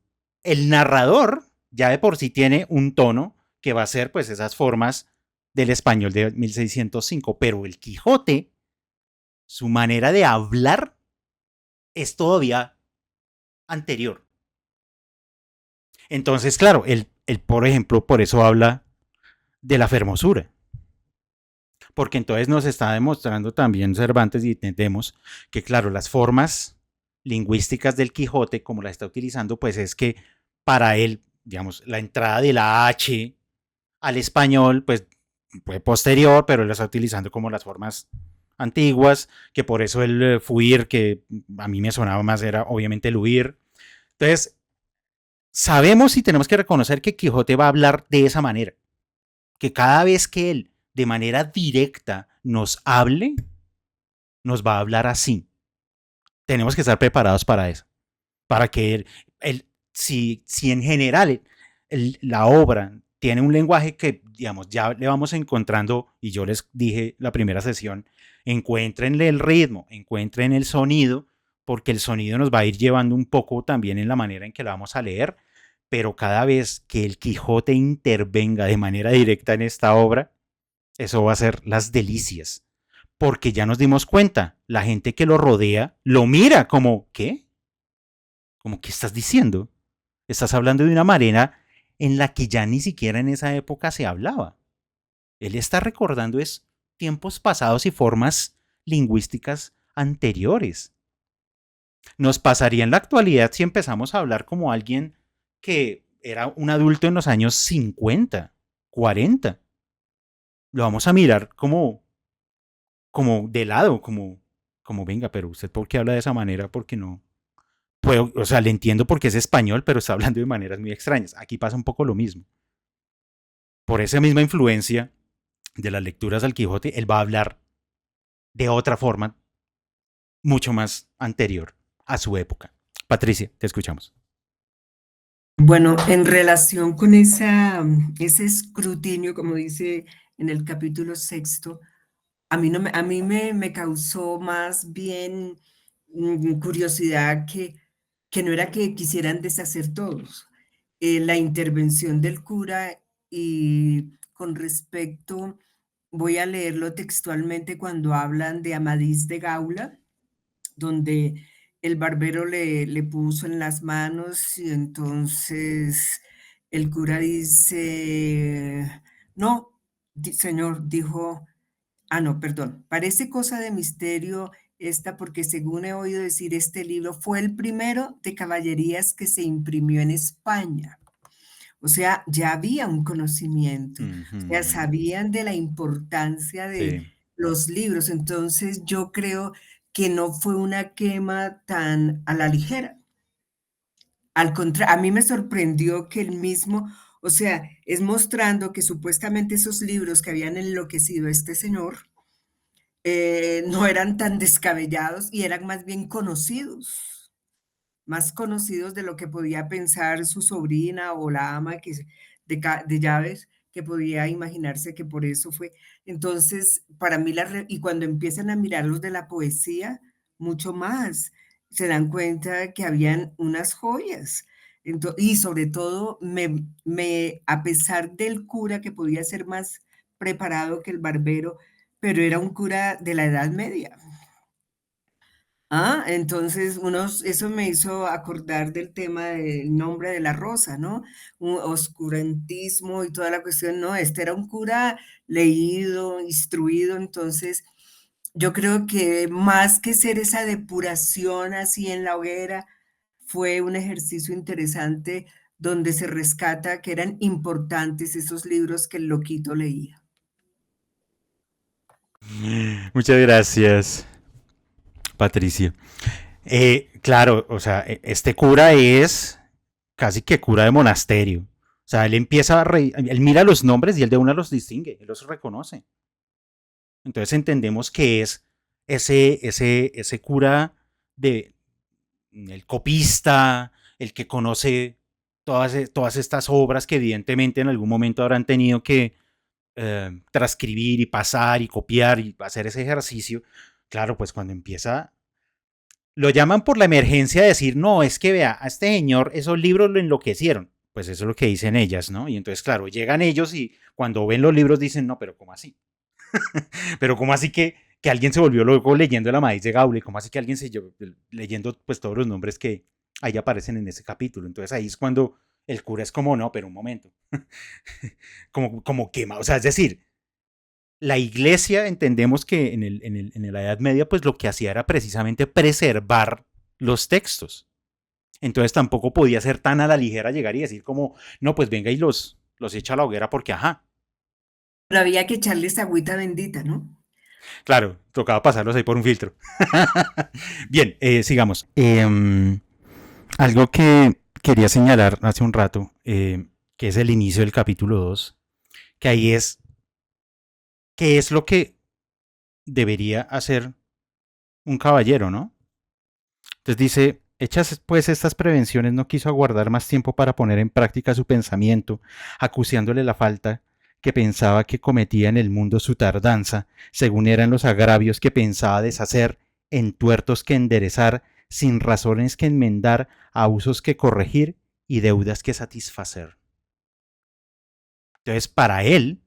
el narrador ya de por sí tiene un tono que va a ser pues esas formas del español de 1605, pero el Quijote, su manera de hablar es todavía anterior. Entonces, claro, él, por ejemplo, por eso habla de la fermosura. Porque entonces nos está demostrando también Cervantes y entendemos que, claro, las formas lingüísticas del Quijote, como la está utilizando, pues es que para él, digamos, la entrada de la H al español, pues fue posterior, pero él lo está utilizando como las formas antiguas, que por eso el fuir, que a mí me sonaba más, era obviamente el huir. Entonces, sabemos y tenemos que reconocer que Quijote va a hablar de esa manera, que cada vez que él de manera directa nos hable, nos va a hablar así. Tenemos que estar preparados para eso, para que si en general la obra tiene un lenguaje que, digamos, ya le vamos encontrando, y yo les dije la primera sesión, encuéntrenle el ritmo, encuentren el sonido, porque el sonido nos va a ir llevando un poco también en la manera en que la vamos a leer, pero cada vez que el Quijote intervenga de manera directa en esta obra, eso va a ser las delicias, porque ya nos dimos cuenta, la gente que lo rodea lo mira como, ¿qué? Como, ¿qué estás diciendo? Estás hablando de una manera en la que ya ni siquiera en esa época se hablaba. Él está recordando es tiempos pasados y formas lingüísticas anteriores. Nos pasaría en la actualidad si empezamos a hablar como alguien que era un adulto en los años 50, 40. Lo vamos a mirar como de lado, como venga, pero usted ¿por qué habla de esa manera? Porque no puedo, o sea, le entiendo porque es español, pero está hablando de maneras muy extrañas. Aquí pasa un poco lo mismo. Por esa misma influencia de las lecturas al Quijote, él va a hablar de otra forma mucho más anterior a su época. Patricia, te escuchamos. Bueno, en relación con ese escrutinio, como dice en el capítulo 6, a mí me causó más bien curiosidad que no era que quisieran deshacer todos. La intervención del cura y con respecto, voy a leerlo textualmente cuando hablan de Amadís de Gaula, donde el barbero le puso en las manos y entonces el cura dice, no, señor, dijo, no, perdón, parece cosa de misterio esta porque según he oído decir, este libro fue el primero de caballerías que se imprimió en España. O sea, ya había un conocimiento, o sea, sabían de la importancia de los libros. Entonces, yo creo que no fue una quema tan a la ligera. Al contrario, a mí me sorprendió que el mismo, o sea, es mostrando que supuestamente esos libros que habían enloquecido a este señor no eran tan descabellados y eran más bien conocidos, más conocidos de lo que podía pensar su sobrina o la ama de llaves, que podía imaginarse que por eso fue. Entonces, para mí, y cuando empiezan a mirar los de la poesía, mucho más, se dan cuenta que habían unas joyas. Y sobre todo, a pesar del cura que podía ser más preparado que el barbero, pero era un cura de la Edad Media. Entonces eso me hizo acordar del tema del nombre de la rosa, ¿no? Un oscurantismo y toda la cuestión, no, este era un cura leído, instruido, entonces yo creo que más que ser esa depuración así en la hoguera, fue un ejercicio interesante donde se rescata que eran importantes esos libros que el loquito leía. Muchas gracias, Patricia. Claro, o sea, este cura es casi que cura de monasterio. sea, él mira los nombres y él de una los distingue, él los reconoce. Entonces entendemos que es ese cura de el copista, el que conoce todas estas obras que evidentemente en algún momento habrán tenido que transcribir y pasar y copiar y hacer ese ejercicio. Claro, pues cuando empieza, lo llaman por la emergencia de decir, no, es que vea, a este señor esos libros lo enloquecieron. Pues eso es lo que dicen ellas, ¿no? Y entonces, claro, llegan ellos y cuando ven los libros dicen, no, pero ¿cómo así? Pero ¿cómo así que alguien se volvió loco leyendo La Maíz de Gaule? ¿Cómo así que alguien se llevó leyendo pues todos los nombres que ahí aparecen en ese capítulo? Entonces ahí es cuando el cura es como, no, pero un momento. como quema. O sea, es decir, la iglesia entendemos que en la Edad Media pues lo que hacía era precisamente preservar los textos. Entonces tampoco podía ser tan a la ligera llegar y decir como, no, pues venga y los echa a la hoguera porque ajá. Pero había que echarles agüita bendita, ¿no? Claro, tocaba pasarlos ahí por un filtro. Bien, sigamos. Algo que quería señalar hace un rato, que es el inicio del capítulo 2, que ahí es, ¿qué es lo que debería hacer un caballero, no? Entonces dice, hechas pues estas prevenciones, no quiso aguardar más tiempo para poner en práctica su pensamiento, acusándole la falta que pensaba que cometía en el mundo su tardanza, según eran los agravios que pensaba deshacer, entuertos que enderezar, sin razones que enmendar, abusos que corregir y deudas que satisfacer. Entonces, para él,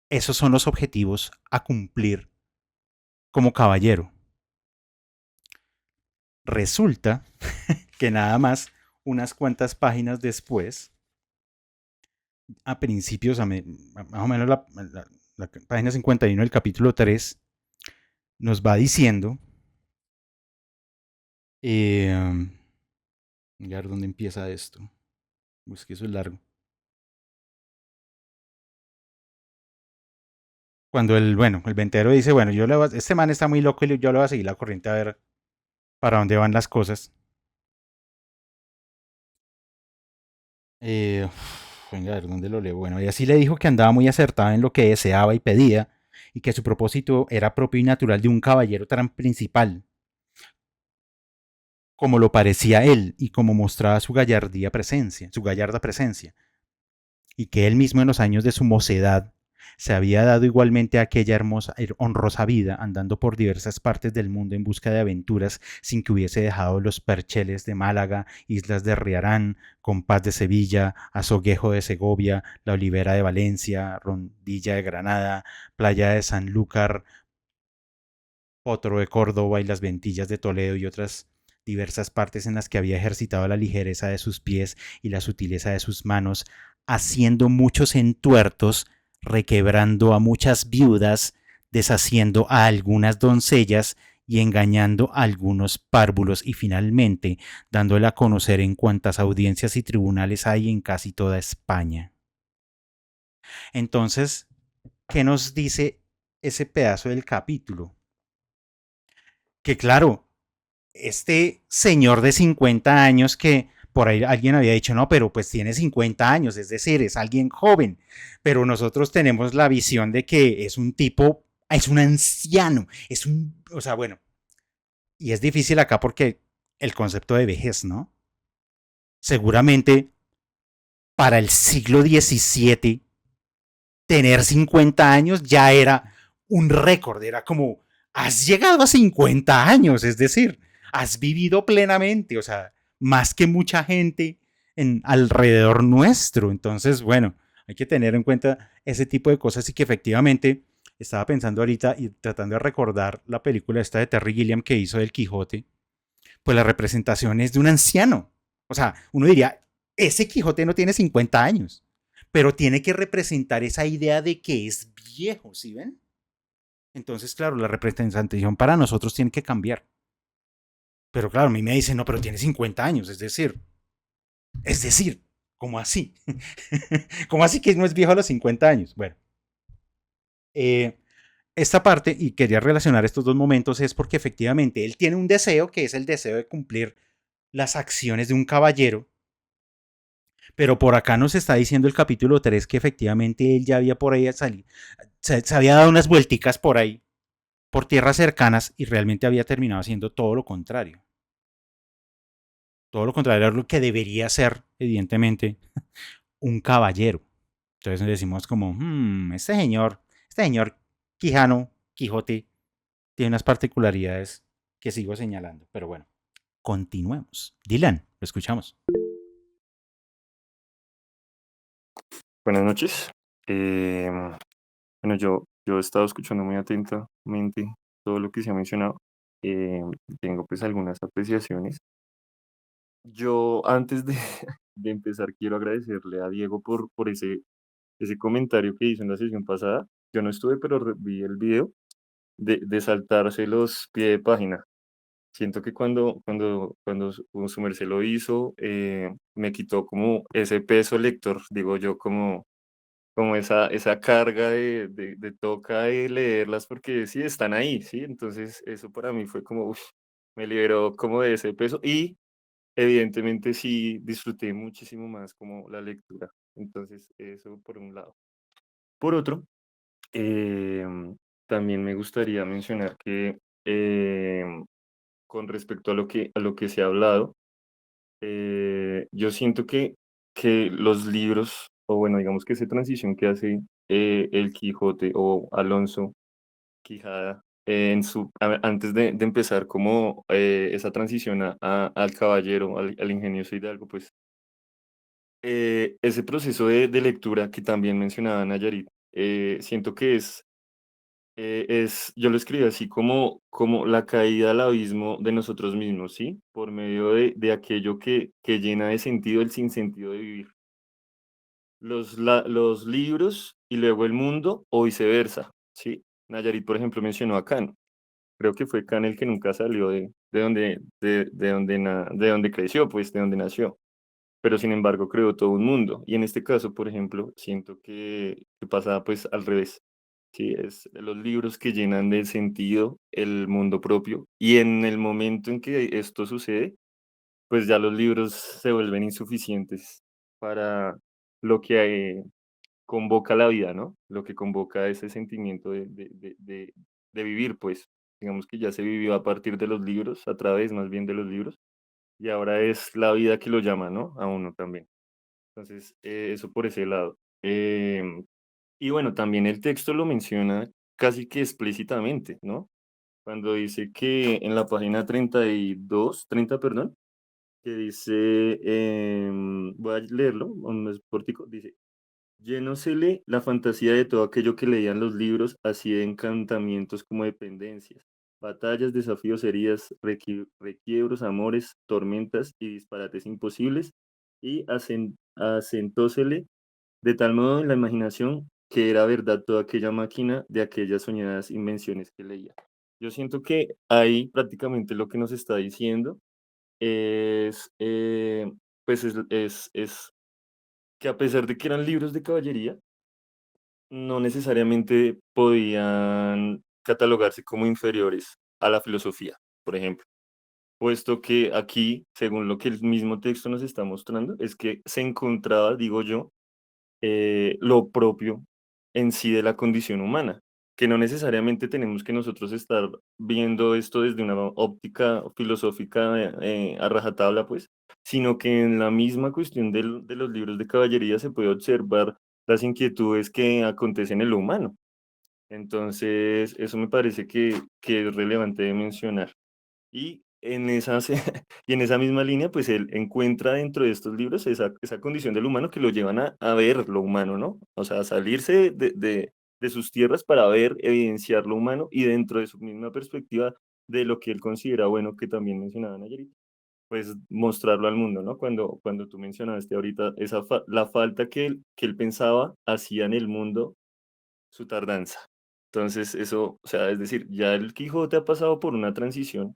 esos son los objetivos a cumplir como caballero. Resulta que nada más unas cuantas páginas después, a principios, más o menos la página 51 del capítulo 3, nos va diciendo, a ver dónde empieza esto. Pues que eso es largo. Cuando el ventero dice, bueno, este man está muy loco y yo le voy a seguir la corriente a ver para dónde van las cosas. Venga, a ver dónde lo leo. Bueno, y así le dijo que andaba muy acertada en lo que deseaba y pedía, y que su propósito era propio y natural de un caballero tan principal, como lo parecía él y como mostraba su gallarda presencia, y que él mismo en los años de su mocedad se había dado igualmente a aquella honrosa vida, andando por diversas partes del mundo en busca de aventuras, sin que hubiese dejado los percheles de Málaga, islas de Riarán, Compás de Sevilla, Azoguejo de Segovia, la Olivera de Valencia, Rondilla de Granada, Playa de Sanlúcar, Potro de Córdoba y las Ventillas de Toledo y otras diversas partes en las que había ejercitado la ligereza de sus pies y la sutileza de sus manos, haciendo muchos entuertos, requebrando a muchas viudas, deshaciendo a algunas doncellas y engañando a algunos párvulos y finalmente dándole a conocer en cuantas audiencias y tribunales hay en casi toda España. Entonces, ¿qué nos dice ese pedazo del capítulo? Que claro, este señor de 50 años que por ahí alguien había dicho, no, pero pues tiene 50 años, es decir, es alguien joven, pero nosotros tenemos la visión de que es un tipo, es un anciano, o sea, bueno, y es difícil acá porque el concepto de vejez, ¿no? Seguramente para el siglo XVII, tener 50 años ya era un récord, era como, has llegado a 50 años, es decir, has vivido plenamente, o sea, más que mucha gente alrededor nuestro. Entonces, bueno, hay que tener en cuenta ese tipo de cosas y que efectivamente estaba pensando ahorita y tratando de recordar la película esta de Terry Gilliam que hizo del Quijote, pues la representación es de un anciano. O sea, uno diría, ese Quijote no tiene 50 años, pero tiene que representar esa idea de que es viejo, ¿sí ven? Entonces, claro, la representación para nosotros tiene que cambiar. Pero claro, a mí me dicen, no, pero tiene 50 años, es decir, ¿cómo así? ¿Cómo así que no es viejo a los 50 años? Bueno, esta parte, y quería relacionar estos dos momentos, es porque efectivamente él tiene un deseo, que es el deseo de cumplir las acciones de un caballero, Pero por acá nos está diciendo el capítulo 3 que efectivamente él ya había por ahí salido, se había dado unas vuelticas por ahí, por tierras cercanas, y realmente había terminado haciendo todo lo contrario. Todo lo contrario a lo que debería ser, evidentemente, un caballero. Entonces decimos como, este señor Quijano, Quijote, tiene unas particularidades que sigo señalando. Pero bueno, continuemos. Dylan, lo escuchamos. Buenas noches. Bueno, yo he estado escuchando muy atentamente todo lo que se ha mencionado. Tengo pues algunas apreciaciones. Yo antes de, de empezar quiero agradecerle a Diego por ese comentario que hizo en la sesión pasada. Yo no estuve, pero vi el video de saltarse los pie de página. Siento que cuando su merced lo hizo, me quitó como ese peso lector, digo yo, como esa carga de toca de leerlas porque sí están ahí, ¿sí? Entonces eso para mí fue como, uf, me liberó como de ese peso y evidentemente sí disfruté muchísimo más como la lectura. Entonces eso por un lado. Por otro, también me gustaría mencionar que con respecto a lo que se ha hablado, yo siento que los libros, o bueno, digamos que esa transición que hace el Quijote o Alonso Quijada antes de empezar como esa transición al caballero, al ingenioso hidalgo, pues ese proceso de lectura que también mencionaba Nayarit, siento que yo lo escribo así como la caída al abismo de nosotros mismos, ¿sí? Por medio de aquello que llena de sentido el sinsentido de vivir. Los libros y luego el mundo o viceversa, ¿sí? Nayarit, por ejemplo, mencionó a Kant. Creo que fue Kant el que nunca salió de donde creció, pues, de donde nació. Pero sin embargo creó todo un mundo. Y en este caso, por ejemplo, siento que pasa pues al revés. Sí, es los libros que llenan de sentido el mundo propio. Y en el momento en que esto sucede, pues ya los libros se vuelven insuficientes para lo que convoca la vida, ¿no? Lo que convoca ese sentimiento de vivir, pues. Digamos que ya se vivió a partir de los libros, a través más bien de los libros, y ahora es la vida que lo llama, ¿no? A uno también. Entonces, eso por ese lado. Y bueno, también el texto lo menciona casi que explícitamente, ¿no? Cuando dice que en la página 30, perdón, que dice, voy a leerlo, un es cortico, dice, llénosele la fantasía de todo aquello que leían los libros, así de encantamientos como dependencias, batallas, desafíos, heridas, requiebros, amores, tormentas y disparates imposibles, y asentósele de tal modo en la imaginación que era verdad toda aquella máquina de aquellas soñadas invenciones que leía. Yo siento que ahí prácticamente lo que nos está diciendo es, pues es que a pesar de que eran libros de caballería, no necesariamente podían catalogarse como inferiores a la filosofía, por ejemplo, puesto que aquí, según lo que el mismo texto nos está mostrando, es que se encontraba, digo yo, lo propio en sí de la condición humana, que no necesariamente tenemos que nosotros estar viendo esto desde una óptica filosófica a rajatabla, pues, sino que en la misma cuestión de los libros de caballería se puede observar las inquietudes que acontecen en lo humano. Entonces, eso me parece que es relevante de mencionar. Y en esa misma línea, pues él encuentra dentro de estos libros esa condición del humano que lo llevan a ver lo humano, ¿no? O sea, a salirse de sus tierras para ver, evidenciar lo humano y dentro de su misma perspectiva de lo que él considera bueno, que también mencionaba Nayarit, pues mostrarlo al mundo, ¿no? Cuando tú mencionaste ahorita la falta que él pensaba hacía en el mundo su tardanza. Entonces, eso, o sea, es decir, ya el Quijote ha pasado por una transición,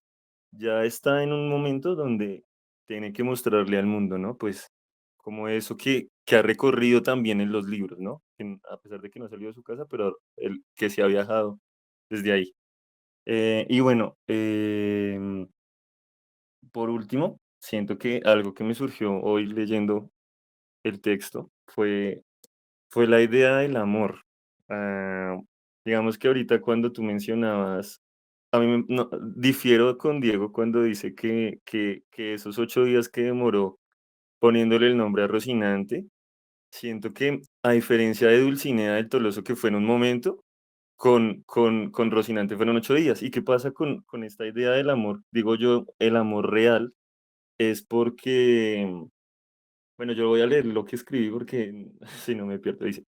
ya está en un momento donde tiene que mostrarle al mundo, ¿no? Pues como eso que ha recorrido también en los libros, ¿no? A pesar de que no ha salido de su casa, pero el que se ha viajado desde ahí. Y bueno, por último, siento que algo que me surgió hoy leyendo el texto fue la idea del amor. Digamos que ahorita cuando tú mencionabas, a mí no, difiero con Diego cuando dice que esos 8 días que demoró poniéndole el nombre a Rocinante, siento que a diferencia de Dulcinea del Toloso, que fue en un momento, con Rocinante fueron 8 días. ¿Y qué pasa con esta idea del amor? Digo yo, el amor real es porque, bueno, yo voy a leer lo que escribí porque si no me pierdo. Dice,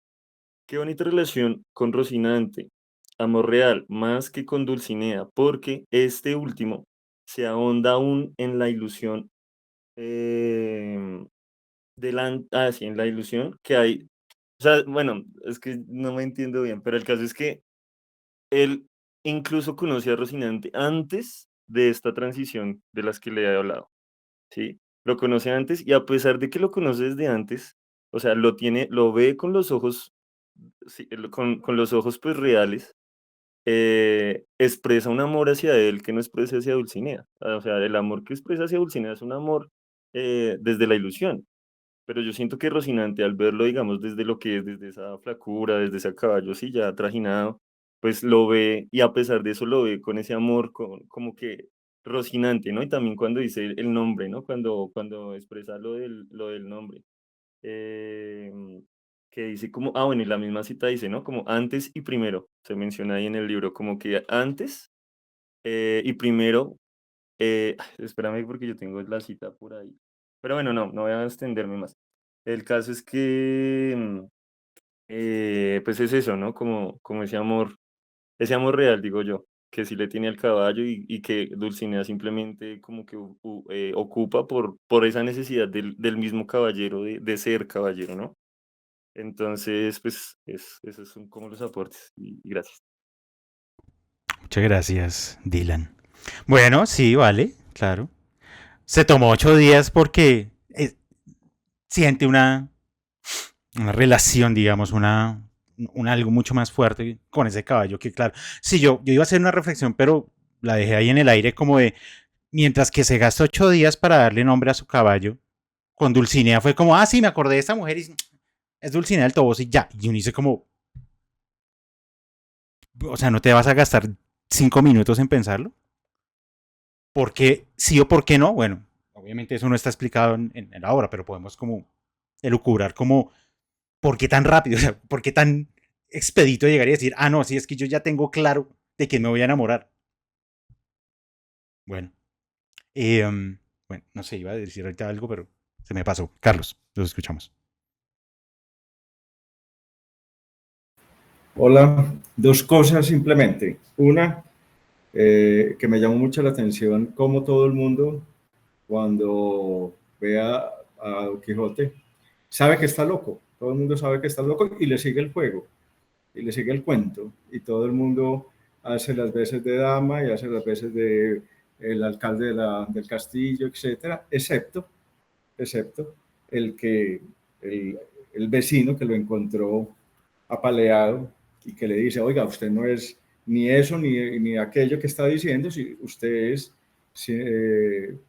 qué bonita relación con Rocinante, amor real, más que con Dulcinea, porque este último se ahonda aún en la ilusión, sí, en la ilusión que hay. O sea, bueno, es que no me entiendo bien, pero el caso es que él incluso conoce a Rocinante antes de esta transición de las que le he hablado, ¿sí? Lo conoce antes y a pesar de que lo conoce desde antes, o sea, lo ve con los ojos, sí, con los ojos pues reales, expresa un amor hacia él que no expresa hacia Dulcinea. O sea, el amor que expresa hacia Dulcinea es un amor desde la ilusión. Pero yo siento que Rocinante, al verlo, digamos, desde lo que es, desde esa flacura, desde ese caballo así ya trajinado, pues lo ve y a pesar de eso lo ve con ese amor, como que Rocinante, ¿no? Y también cuando dice el nombre, ¿no? Cuando expresa lo del nombre. eh, que dice como, bueno, y la misma cita dice, ¿no? Como antes y primero, se menciona ahí en el libro, como que antes y primero, espérame porque yo tengo la cita por ahí. Pero bueno, no voy a extenderme más. El caso es que, pues es eso, ¿no? Como ese amor real, digo yo, que sí le tiene al caballo y que Dulcinea simplemente como que ocupa por esa necesidad del mismo caballero, de ser caballero, ¿no? Entonces, pues esos son como los aportes y gracias. Muchas gracias, Dylan. Bueno, sí, vale, claro. Se tomó 8 días porque siente una relación, digamos, algo mucho más fuerte con ese caballo que, claro, sí, yo iba a hacer una reflexión, pero la dejé ahí en el aire como de, mientras que se gastó 8 días para darle nombre a su caballo, con Dulcinea fue como, sí, me acordé de esta mujer y es Dulcinea del Toboso y ya. Y uno dice como, o sea, ¿no te vas a gastar 5 minutos en pensarlo? ¿Por qué sí o por qué no? Bueno, obviamente eso no está explicado en la obra, pero podemos como elucubrar como, ¿por qué tan rápido? O sea, ¿por qué tan expedito llegar y decir, no, sí, es que yo ya tengo claro de que me voy a enamorar? Bueno, bueno, no sé, iba a decir ahorita algo, pero se me pasó. Carlos, los escuchamos. Hola, dos cosas simplemente. Una, que me llamó mucho la atención, como todo el mundo, cuando ve a Don Quijote, sabe que está loco. Todo el mundo sabe que está loco y le sigue el juego, y le sigue el cuento. Y todo el mundo hace las veces de dama y hace las veces de el alcalde del castillo, etcétera, excepto el que el vecino que lo encontró apaleado y que le dice, oiga, usted no es ni eso ni aquello que está diciendo, si usted es el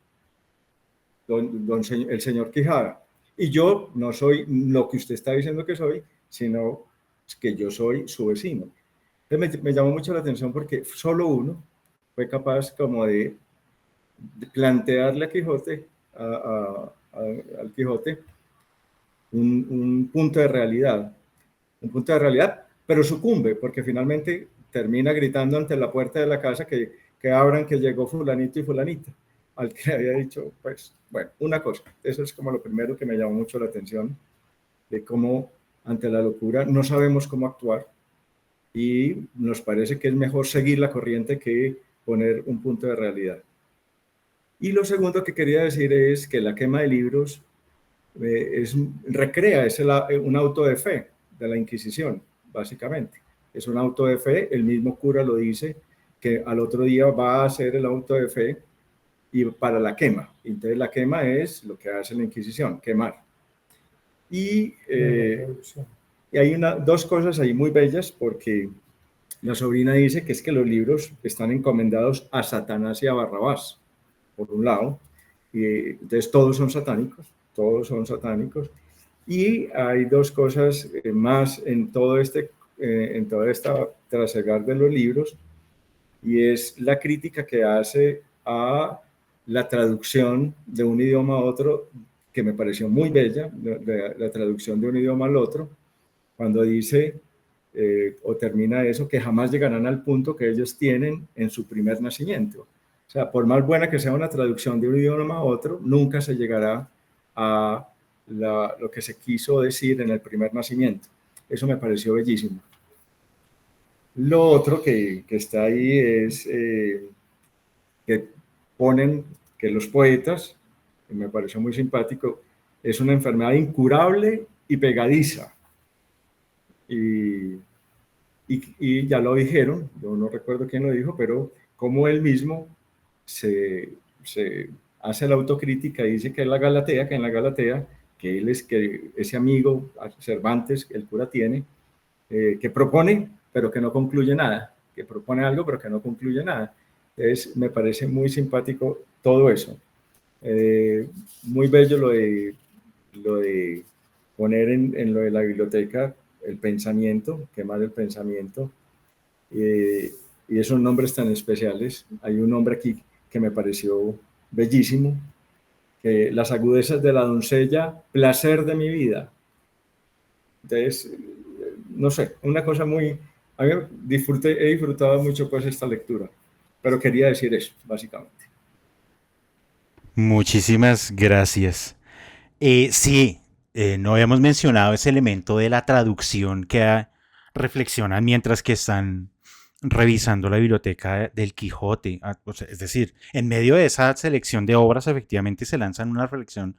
señor Quijada. Y yo no soy lo que usted está diciendo que soy, sino que yo soy su vecino. Entonces me llamó mucho la atención porque solo uno fue capaz como de plantearle a Quijote, al Quijote, un punto de realidad, pero sucumbe, porque finalmente termina gritando ante la puerta de la casa que abran, que llegó fulanito y fulanita, al que había dicho, pues, bueno, una cosa. Eso es como lo primero que me llamó mucho la atención, de cómo ante la locura no sabemos cómo actuar y nos parece que es mejor seguir la corriente que poner un punto de realidad. Y lo segundo que quería decir es que la quema de libros recrea, es un auto de fe de la Inquisición, básicamente. Es un auto de fe, el mismo cura lo dice, que al otro día va a hacer el auto de fe y para la quema. Entonces la quema es lo que hace la Inquisición, quemar. Y hay dos cosas ahí muy bellas, porque la sobrina dice que es que los libros están encomendados a Satanás y a Barrabás, por un lado, y entonces todos son satánicos, Y hay dos cosas más en todo en toda esta trasegar de los libros, y es la crítica que hace a la traducción de un idioma a otro, que me pareció muy bella, la traducción de un idioma al otro, cuando dice, o termina eso, que jamás llegarán al punto que ellos tienen en su primer nacimiento. O sea, por más buena que sea una traducción de un idioma a otro, nunca se llegará a lo que se quiso decir en el primer nacimiento. Eso me pareció bellísimo. Lo otro que está ahí es que ponen que los poetas, que me pareció muy simpático, es una enfermedad incurable y pegadiza. Y ya lo dijeron, yo no recuerdo quién lo dijo, pero como él mismo se hace la autocrítica y dice que en la Galatea, que él es que ese amigo Cervantes, que el cura tiene, que propone, pero que no concluye nada, que propone algo, pero que no concluye nada. Entonces, me parece muy simpático todo eso. Muy bello lo de poner en lo de la biblioteca el pensamiento, quemar el pensamiento, y esos nombres tan especiales. Hay un nombre aquí que me pareció bellísimo, que las agudezas de la doncella, placer de mi vida. Entonces, no sé, una cosa muy... A mí he disfrutado mucho pues esta lectura, pero quería decir eso, básicamente. Muchísimas gracias. Sí, no habíamos mencionado ese elemento de la traducción que reflexionan mientras que están revisando la biblioteca del Quijote. O sea, es decir, en medio de esa selección de obras, efectivamente se lanzan una reflexión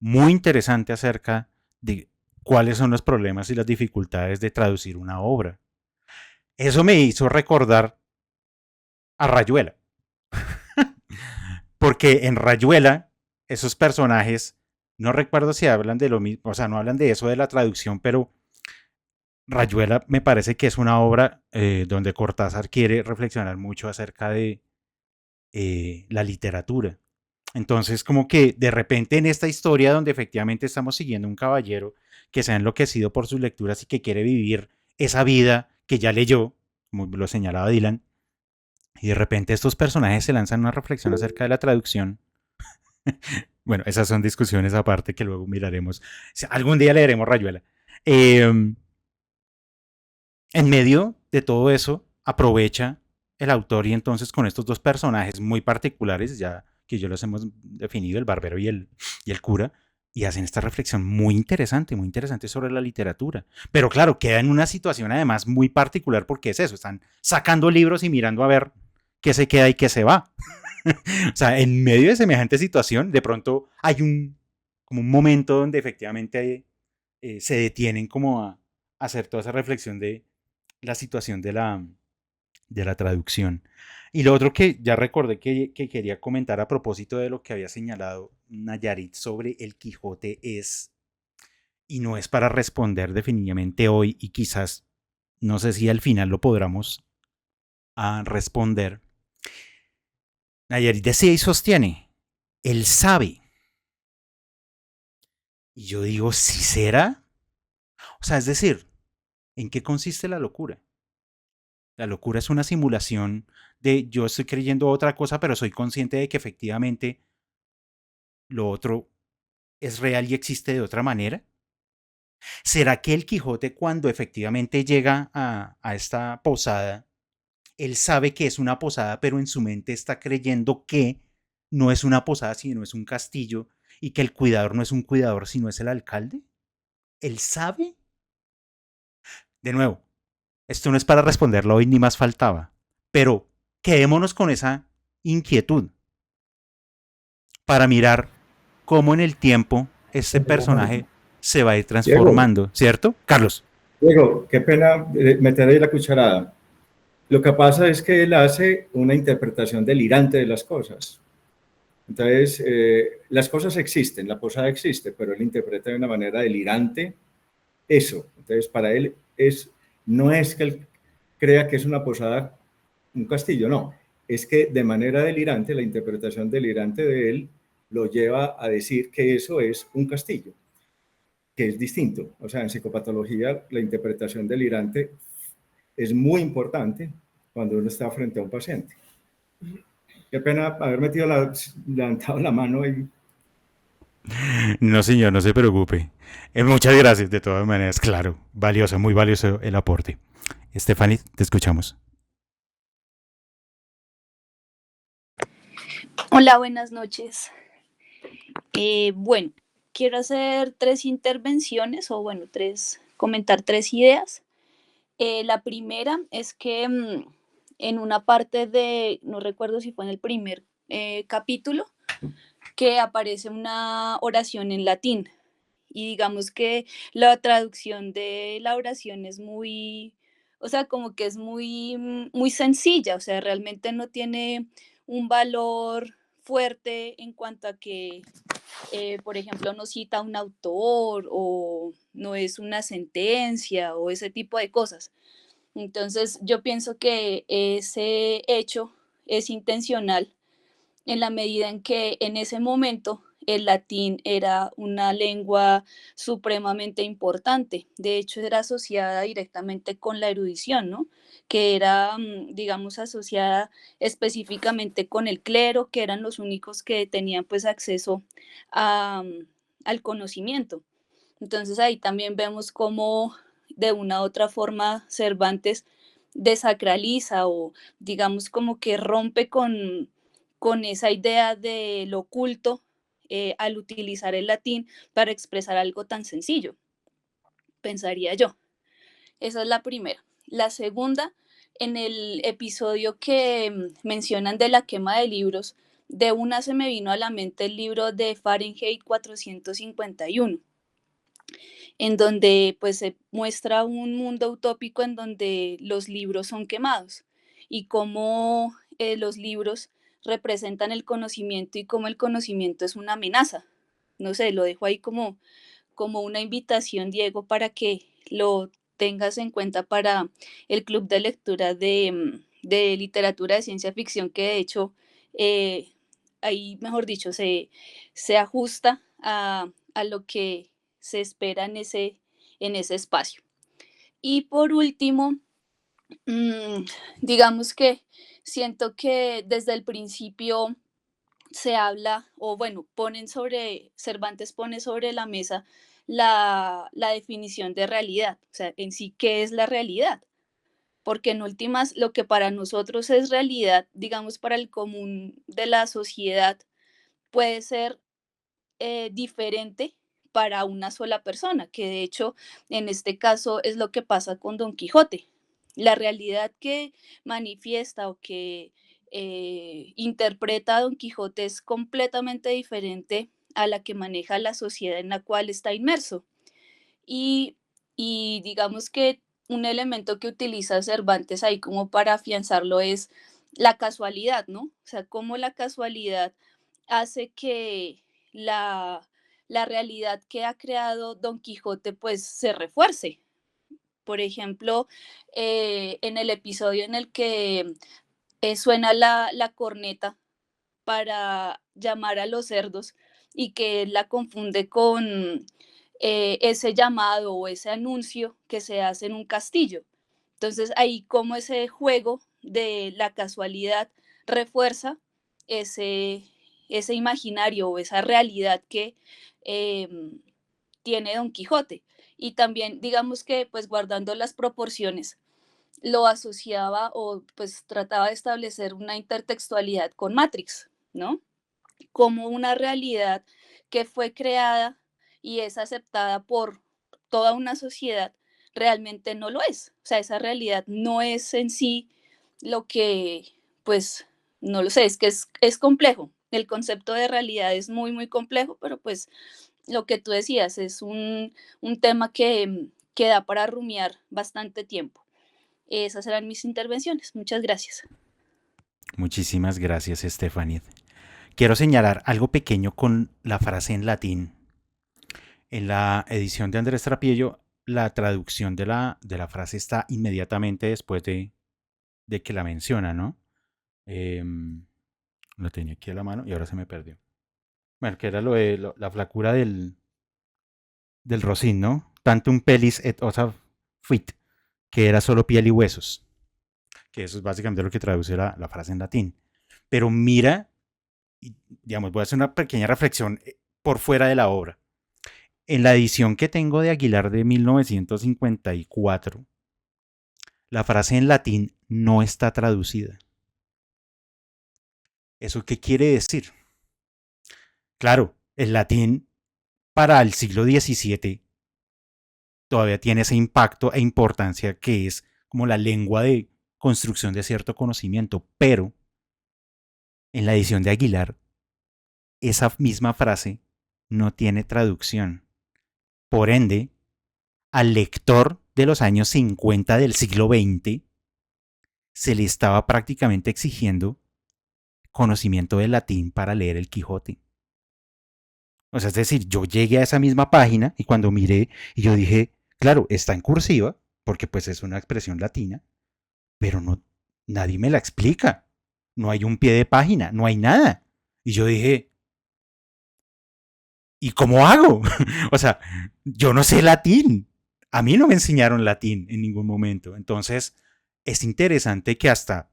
muy interesante acerca de cuáles son los problemas y las dificultades de traducir una obra. Eso me hizo recordar a Rayuela. Porque en Rayuela, esos personajes, no recuerdo si hablan de lo mismo, o sea, no hablan de eso de la traducción, pero Rayuela me parece que es una obra donde Cortázar quiere reflexionar mucho acerca de la literatura. Entonces, como que de repente en esta historia donde efectivamente estamos siguiendo un caballero que se ha enloquecido por sus lecturas y que quiere vivir esa vida que ya leyó, como lo señalaba Dylan, y de repente estos personajes se lanzan una reflexión acerca de la traducción. Bueno, esas son discusiones aparte que luego miraremos. Algún día leeremos Rayuela. En medio de todo eso, aprovecha el autor y entonces con estos dos personajes muy particulares, ya que yo los hemos definido, el barbero y el cura, y hacen esta reflexión muy interesante sobre la literatura. Pero claro, queda en una situación además muy particular porque es eso, están sacando libros y mirando a ver qué se queda y qué se va. O sea, en medio de semejante situación, de pronto hay como un momento donde efectivamente se detienen como a hacer toda esa reflexión de la situación de la traducción. Y lo otro que ya recordé que quería comentar a propósito de lo que había señalado Nayarit sobre el Quijote es, y no es para responder definitivamente hoy, y quizás, no sé si al final lo podamos responder. Nayarit decía y sostiene, él sabe. Y yo digo, ¿sí será? O sea, es decir, ¿en qué consiste la locura? La locura es una simulación de yo estoy creyendo otra cosa, pero soy consciente de que efectivamente lo otro es real y existe de otra manera. ¿Será que el Quijote cuando efectivamente llega a esta posada, él sabe que es una posada, pero en su mente está creyendo que no es una posada, sino es un castillo, y que el cuidador no es un cuidador, sino es el alcalde? ¿Él sabe? De nuevo, esto no es para responderlo hoy ni más faltaba, pero quedémonos con esa inquietud para mirar cómo en el tiempo este personaje se va a ir transformando, Diego, ¿cierto? Carlos. Diego, qué pena meter ahí la cucharada. Lo que pasa es que él hace una interpretación delirante de las cosas. Entonces, las cosas existen, la posada existe, pero él interpreta de una manera delirante eso. Entonces, para él no es que él crea que es una posada, un castillo, no. Es que de manera delirante, la interpretación delirante de él lo lleva a decir que eso es un castillo. que es distinto. O sea, en psicopatología la interpretación delirante es muy importante cuando uno está frente a un paciente. Qué pena haber levantado la mano y... No, señor, no se preocupe. Muchas gracias, de todas maneras, claro. Valioso, muy valioso el aporte. Stephanie, te escuchamos. Hola, buenas noches. Bueno, quiero hacer 3 intervenciones o bueno, comentar 3 ideas. La primera es que en una parte no recuerdo si fue en el primer capítulo, que aparece una oración en latín y digamos que la traducción de la oración es muy, o sea, como que es muy sencilla, o sea, realmente no tiene un valor fuerte en cuanto a que, por ejemplo, no cita un autor o no es una sentencia o ese tipo de cosas. Entonces, yo pienso que ese hecho es intencional en la medida en que en ese momento el latín era una lengua supremamente importante. De hecho, era asociada directamente con la erudición, ¿no? Que era, digamos, asociada específicamente con el clero, que eran los únicos que tenían pues acceso al conocimiento. Entonces ahí también vemos cómo de una u otra forma Cervantes desacraliza o digamos como que rompe con esa idea de lo oculto al utilizar el latín para expresar algo tan sencillo, pensaría yo. Esa es la primera. La segunda, en el episodio que mencionan de la quema de libros, de una se me vino a la mente el libro de Fahrenheit 451, en donde pues se muestra un mundo utópico en donde los libros son quemados y cómo los libros representan el conocimiento y cómo el conocimiento es una amenaza. No sé, lo dejo ahí como una invitación, Diego, para que lo tengas en cuenta para el club de lectura de literatura de ciencia ficción, que de hecho ahí, mejor dicho, se ajusta a lo que se espera en ese espacio. Y por último, digamos que siento que desde el principio se habla, o bueno, Cervantes pone sobre la mesa la definición de realidad, o sea, en sí, ¿qué es la realidad? Porque en últimas, lo que para nosotros es realidad, digamos, para el común de la sociedad, puede ser diferente para una sola persona, que de hecho en este caso es lo que pasa con Don Quijote. La realidad que manifiesta o que interpreta Don Quijote es completamente diferente a la que maneja la sociedad en la cual está inmerso. Y, y digamos que un elemento que utiliza Cervantes ahí como para afianzarlo es la casualidad, ¿no? O sea, cómo la casualidad hace que la realidad que ha creado Don Quijote pues se refuerce. Por ejemplo, en el episodio en el que suena la corneta para llamar a los cerdos y que él la confunde con ese llamado o ese anuncio que se hace en un castillo. Entonces ahí como ese juego de la casualidad refuerza ese, ese imaginario o esa realidad que eh, tiene Don Quijote. Y también digamos que pues guardando las proporciones, lo asociaba o pues trataba de establecer una intertextualidad con Matrix, ¿no? Como una realidad que fue creada y es aceptada por toda una sociedad, realmente no lo es. O sea, esa realidad no es en sí lo que, pues, no lo sé, es que es complejo. El concepto de realidad es muy, muy complejo, pero pues lo que tú decías es un tema que da para rumiar bastante tiempo. Esas eran mis intervenciones. Muchas gracias. Muchísimas gracias, Stephanie. Quiero señalar algo pequeño con la frase en latín. En la edición de Andrés Trapiello, la traducción de la frase está inmediatamente después de que la menciona, ¿no? Lo tenía aquí a la mano y ahora se me perdió. Bueno, que era lo de la flacura del Rocín, ¿no? Tantum pellis et ossa fuit, que era solo piel y huesos, que eso es básicamente lo que traduce la frase en latín. Pero mira, digamos, voy a hacer una pequeña reflexión por fuera de la obra. En la edición que tengo de Aguilar de 1954, la frase en latín no está traducida. ¿Eso qué quiere decir? Claro, el latín para el siglo XVII todavía tiene ese impacto e importancia que es como la lengua de construcción de cierto conocimiento, pero en la edición de Aguilar, esa misma frase no tiene traducción. Por ende, al lector de los años 50 del siglo XX se le estaba prácticamente exigiendo conocimiento del latín para leer el Quijote. O sea, es decir, yo llegué a esa misma página y cuando miré y yo dije, claro, está en cursiva, porque pues es una expresión latina, pero no, nadie me la explica. No hay un pie de página, no hay nada. Y yo dije, ¿y cómo hago? O sea, yo no sé latín. A mí no me enseñaron latín en ningún momento. Entonces, es interesante que hasta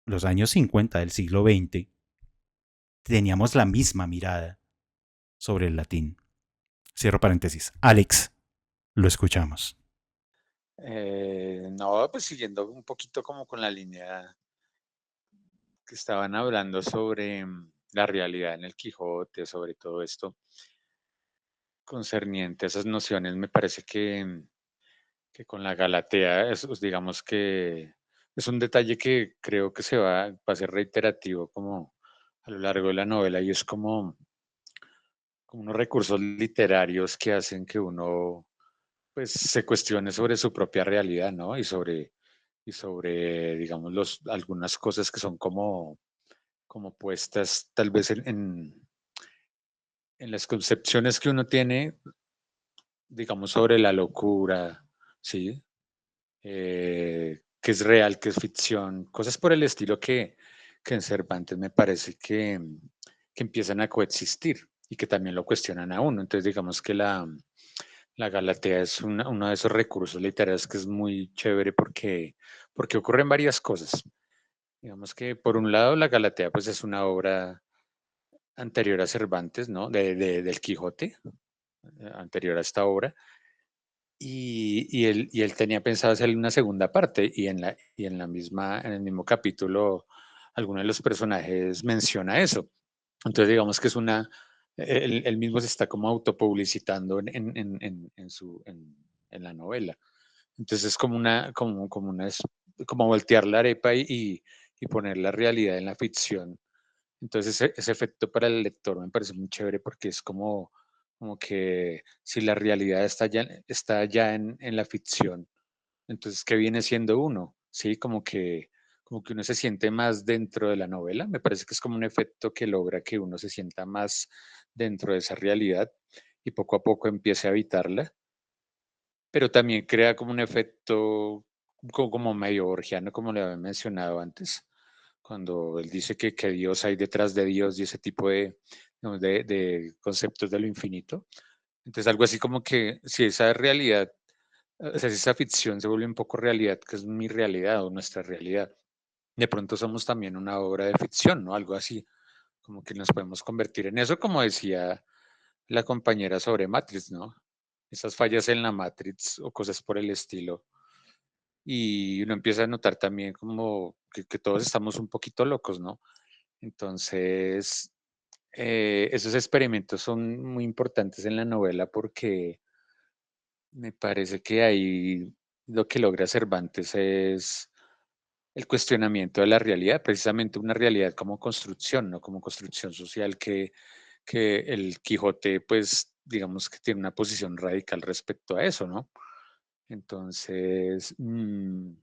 los años 50 del siglo XX teníamos la misma mirada sobre el latín. Cierro paréntesis. Alex, lo escuchamos. No, pues siguiendo un poquito como con la línea que estaban hablando sobre la realidad en el Quijote, sobre todo esto concerniente a esas nociones, me parece que con la Galatea, digamos que es un detalle que creo que va a ser reiterativo como a lo largo de la novela y es como unos recursos literarios que hacen que uno pues se cuestione sobre su propia realidad, ¿no? Y sobre digamos, algunas cosas que son como puestas tal vez en las concepciones que uno tiene, digamos, sobre la locura, ¿sí? Que es real, que es ficción, cosas por el estilo que en Cervantes me parece que empiezan a coexistir y que también lo cuestionan a uno. Entonces, digamos que la Galatea es uno de esos recursos literarios que es muy chévere porque ocurren varias cosas. Digamos que por un lado la Galatea pues es una obra anterior a Cervantes, ¿no? Del Quijote, anterior a esta obra. Y él tenía pensado hacer una segunda parte en el mismo capítulo alguno de los personajes menciona eso. Entonces digamos que él mismo se está como autopublicitando en la novela. Entonces es como voltear la arepa y poner la realidad en la ficción. Entonces ese efecto para el lector me parece muy chévere porque es como que si la realidad está ya en la ficción, entonces ¿qué viene siendo uno? Sí, como que uno se siente más dentro de la novela. Me parece que es como un efecto que logra que uno se sienta más dentro de esa realidad y poco a poco empiece a habitarla, pero también crea como un efecto como medio borgiano, como le había mencionado antes, cuando él dice que Dios hay detrás de Dios y ese tipo de conceptos de lo infinito. Entonces, algo así como que si esa realidad, o sea, si esa ficción se vuelve un poco realidad, que es mi realidad o nuestra realidad, de pronto somos también una obra de ficción, ¿no? Algo así, como que nos podemos convertir en eso, como decía la compañera sobre Matrix, ¿no? Esas fallas en la Matrix o cosas por el estilo. Y uno empieza a notar también como que todos estamos un poquito locos, ¿no? Entonces, esos experimentos son muy importantes en la novela porque me parece que ahí lo que logra Cervantes es el cuestionamiento de la realidad, precisamente una realidad como construcción, ¿no? Como construcción social que el Quijote, pues, digamos que tiene una posición radical respecto a eso, ¿no? Entonces, me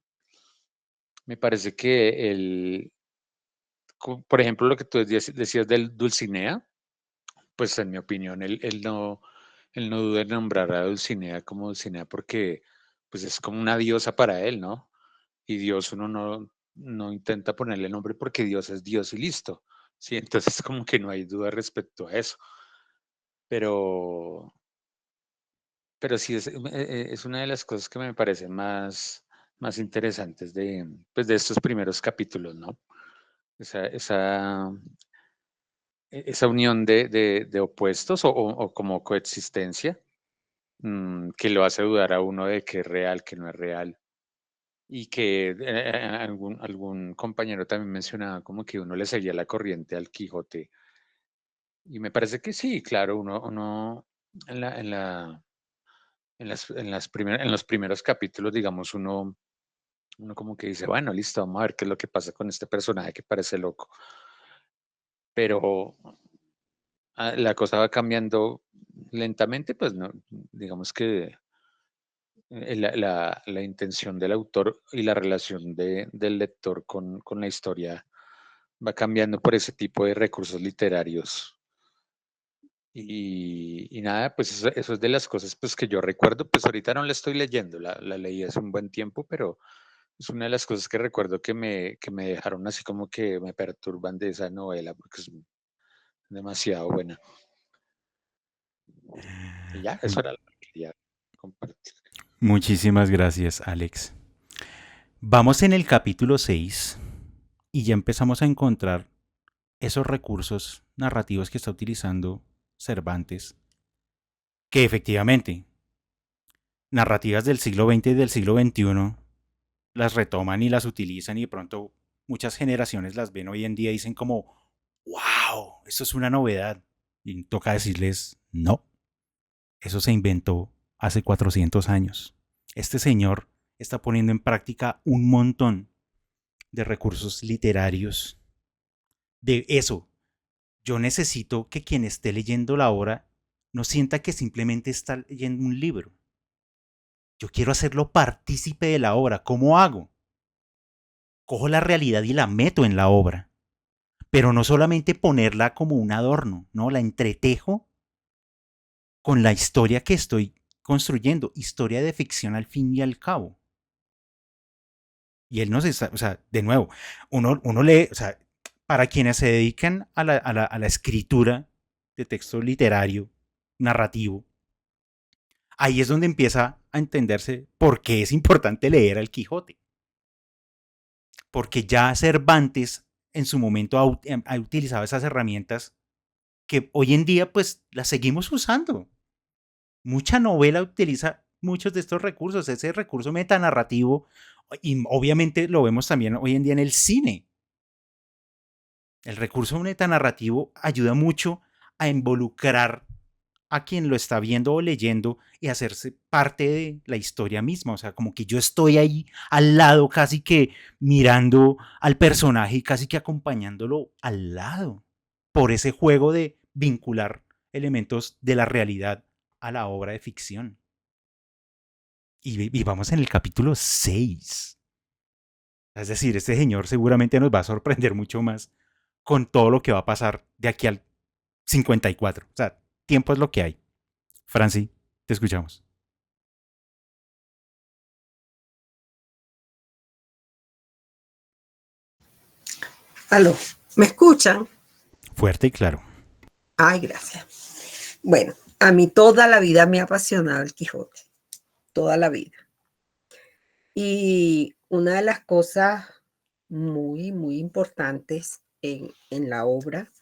parece que por ejemplo, lo que tú decías del Dulcinea, pues en mi opinión, él no duda en nombrar a Dulcinea como Dulcinea porque pues es como una diosa para él, ¿no? Y Dios uno no intenta ponerle nombre porque Dios es Dios y listo. Sí, entonces como que no hay duda respecto a eso. Pero pero sí es una de las cosas que me parecen más interesantes pues de estos primeros capítulos, ¿no? Esa esa unión de opuestos o como coexistencia, que lo hace dudar a uno de que es real, que no es real. Y que algún compañero también mencionaba como que uno le seguía la corriente al Quijote. Y me parece que sí, claro, uno en la, en la, en los primeros capítulos, digamos, uno como que dice, bueno, listo, vamos a ver qué es lo que pasa con este personaje que parece loco. Pero la cosa va cambiando lentamente, pues no, digamos que la intención del autor y la relación del lector con la historia va cambiando por ese tipo de recursos literarios. Y nada, pues eso es de las cosas pues, que yo recuerdo, pues ahorita no la estoy leyendo, la leí hace un buen tiempo, pero es una de las cosas que recuerdo que me dejaron así como que me perturban de esa novela, porque es demasiado buena. Y ya, eso era lo que quería compartir. Muchísimas gracias, Alex. Vamos en el capítulo 6 y ya empezamos a encontrar esos recursos narrativos que está utilizando Cervantes, que efectivamente, narrativas del siglo XX y del siglo XXI las retoman y las utilizan y de pronto muchas generaciones las ven hoy en día y dicen como, wow, eso es una novedad. Y toca decirles, no, eso se inventó hace 400 años. Este señor está poniendo en práctica un montón de recursos literarios. De eso, yo necesito que quien esté leyendo la obra no sienta que simplemente está leyendo un libro. Yo quiero hacerlo partícipe de la obra. ¿Cómo hago? Cojo la realidad y la meto en la obra. Pero no solamente ponerla como un adorno, no, la entretejo con la historia que estoy construyendo, historia de ficción al fin y al cabo. Y él nos está, o sea, de nuevo, uno lee, o sea, para quienes se dedican a la escritura de texto literario, narrativo, ahí es donde empieza a entenderse por qué es importante leer al Quijote. Porque ya Cervantes en su momento ha utilizado esas herramientas que hoy en día pues las seguimos usando. Mucha novela utiliza muchos de estos recursos, ese recurso metanarrativo, y obviamente lo vemos también hoy en día en el cine. El recurso metanarrativo ayuda mucho a involucrar a quien lo está viendo o leyendo y hacerse parte de la historia misma. O sea, como que yo estoy ahí al lado, casi que mirando al personaje y casi que acompañándolo al lado. Por ese juego de vincular elementos de la realidad a la obra de ficción. Y vamos en el capítulo 6. Es decir, este señor seguramente nos va a sorprender mucho más con todo lo que va a pasar de aquí al 54. O sea, tiempo es lo que hay. Franci, te escuchamos. Aló, ¿me escuchan? Fuerte y claro. Ay, gracias. Bueno, a mí toda la vida me ha apasionado el Quijote, toda la vida. Y una de las cosas muy, muy importantes en la obra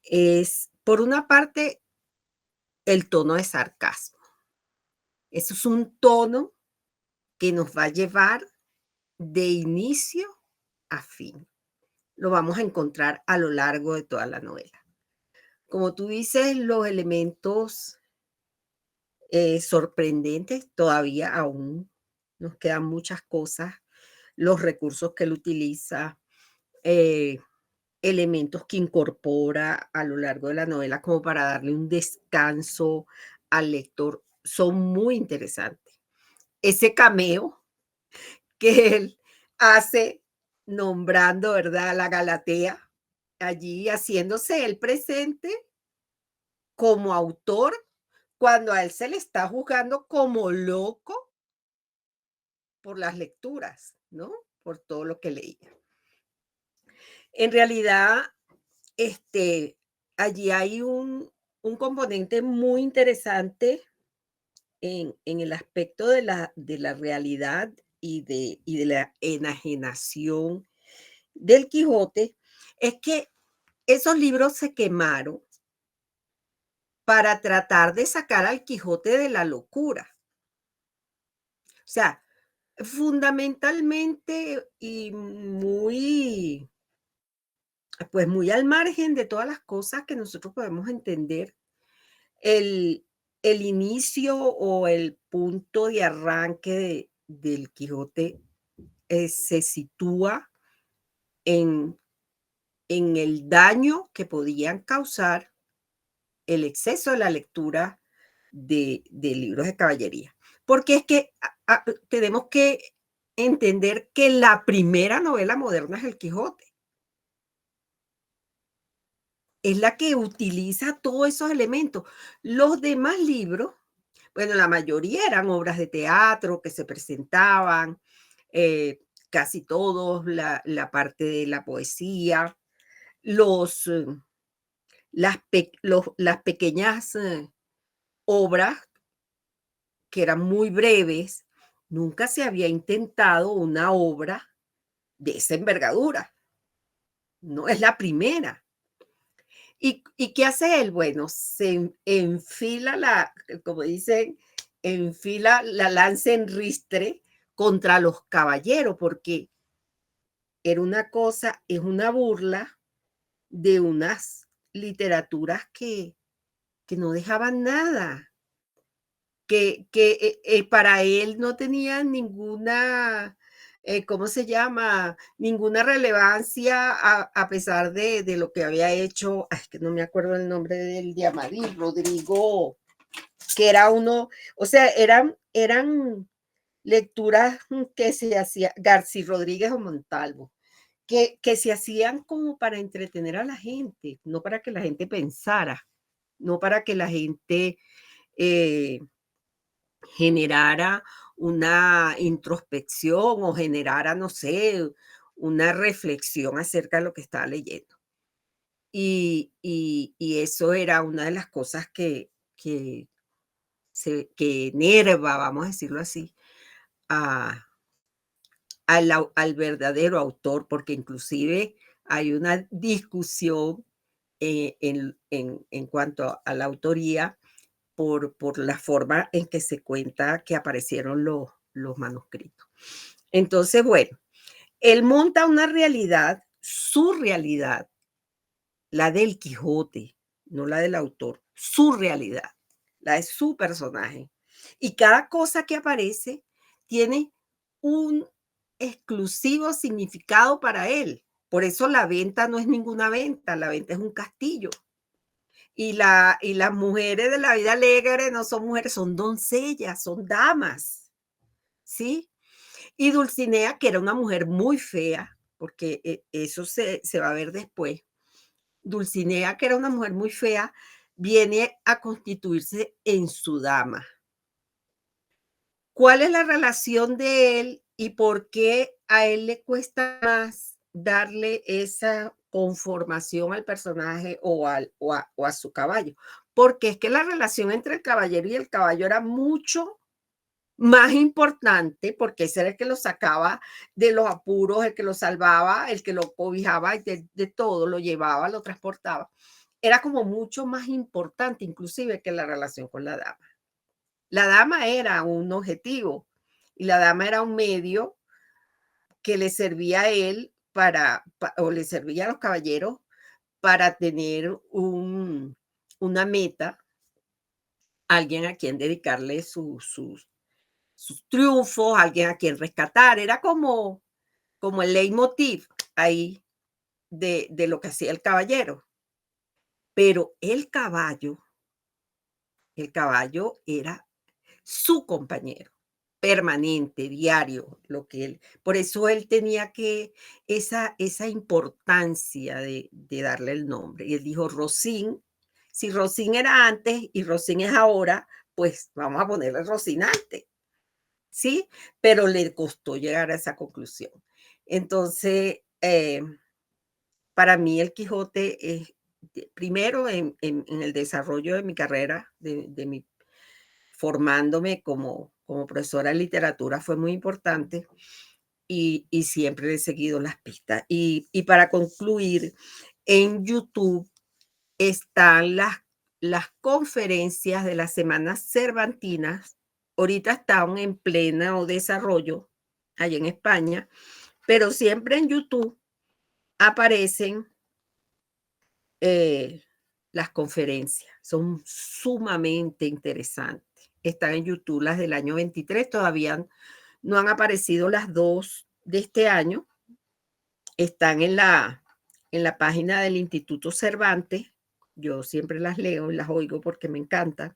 es, por una parte, el tono de sarcasmo. Eso es un tono que nos va a llevar de inicio a fin. Lo vamos a encontrar a lo largo de toda la novela. Como tú dices, los elementos sorprendentes, todavía aún nos quedan muchas cosas, los recursos que él utiliza, elementos que incorpora a lo largo de la novela como para darle un descanso al lector, son muy interesantes. Ese cameo que él hace nombrando, ¿verdad?, la Galatea, allí haciéndose el presente como autor, cuando a él se le está juzgando como loco por las lecturas, ¿no? Por todo lo que leía. En realidad, allí hay un componente muy interesante en el aspecto de la realidad y de la enajenación del Quijote, es que esos libros se quemaron para tratar de sacar al Quijote de la locura. O sea, fundamentalmente y pues muy al margen de todas las cosas que nosotros podemos entender, el, el inicio o el punto de arranque del Quijote se sitúa en el daño que podían causar el exceso de la lectura de libros de caballería. Porque es que tenemos que entender que la primera novela moderna es El Quijote. Es la que utiliza todos esos elementos. Los demás libros, bueno, la mayoría eran obras de teatro que se presentaban, casi todos, la parte de la poesía, las pequeñas obras que eran muy breves. Nunca se había intentado una obra de esa envergadura. No es la primera. ¿Y qué hace él? Bueno, se enfila como dicen, enfila la lanza en ristre contra los caballeros, porque era una cosa, es una burla de unas literaturas que no dejaban nada, que para él no tenían ninguna, ¿cómo se llama? Ninguna relevancia a pesar de lo que había hecho, es que no me acuerdo el nombre del de Amadís, Rodrigo, que era uno, o sea, eran lecturas que se hacía, García Rodríguez o Montalvo, que se hacían como para entretener a la gente, no para que la gente pensara, no para que la gente generara una introspección o generara, no sé, una reflexión acerca de lo que estaba leyendo. Y eso era una de las cosas que enerva, vamos a decirlo así, al verdadero autor, porque inclusive hay una discusión en cuanto a la autoría por la forma en que se cuenta que aparecieron los manuscritos. Entonces, bueno, él monta una realidad, su realidad, la del Quijote, no la del autor, su realidad, la de su personaje. Y cada cosa que aparece tiene un exclusivo significado para él. Por eso la venta no es ninguna venta, la venta es un castillo. Y las mujeres de la vida alegre no son mujeres, son doncellas, son damas, ¿sí? Y Dulcinea, que era una mujer muy fea, porque eso se va a ver después. Dulcinea, que era una mujer muy fea, viene a constituirse en su dama. ¿Cuál es la relación de él y por qué a él le cuesta más darle esa conformación al personaje o a su caballo? Porque es que la relación entre el caballero y el caballo era mucho más importante, porque ese era el que lo sacaba de los apuros, el que lo salvaba, el que lo cobijaba de todo, lo llevaba, lo transportaba. Era como mucho más importante inclusive que la relación con la dama. La dama era un objetivo y la dama era un medio que le servía a él o le servía a los caballeros para tener una meta, alguien a quien dedicarle sus triunfos, alguien a quien rescatar. Era como el leitmotiv ahí de lo que hacía el caballero. Pero el caballo era su compañero permanente, diario, por eso él tenía esa importancia de darle el nombre. Y él dijo, Rosín, si Rosín era antes y Rosín es ahora, pues vamos a ponerle Rosín antes, ¿sí? Pero le costó llegar a esa conclusión. Entonces, para mí el Quijote es, primero en el desarrollo de mi carrera, de mi formándome como profesora de literatura fue muy importante y siempre he seguido las pistas. Y para concluir, en YouTube están las conferencias de las semanas cervantinas. Ahorita están en pleno desarrollo allá en España, pero siempre en YouTube aparecen las conferencias. Son sumamente interesantes. Están en YouTube las del año 23, todavía no han aparecido las dos de este año. Están en la página del Instituto Cervantes. Yo siempre las leo y las oigo porque me encantan,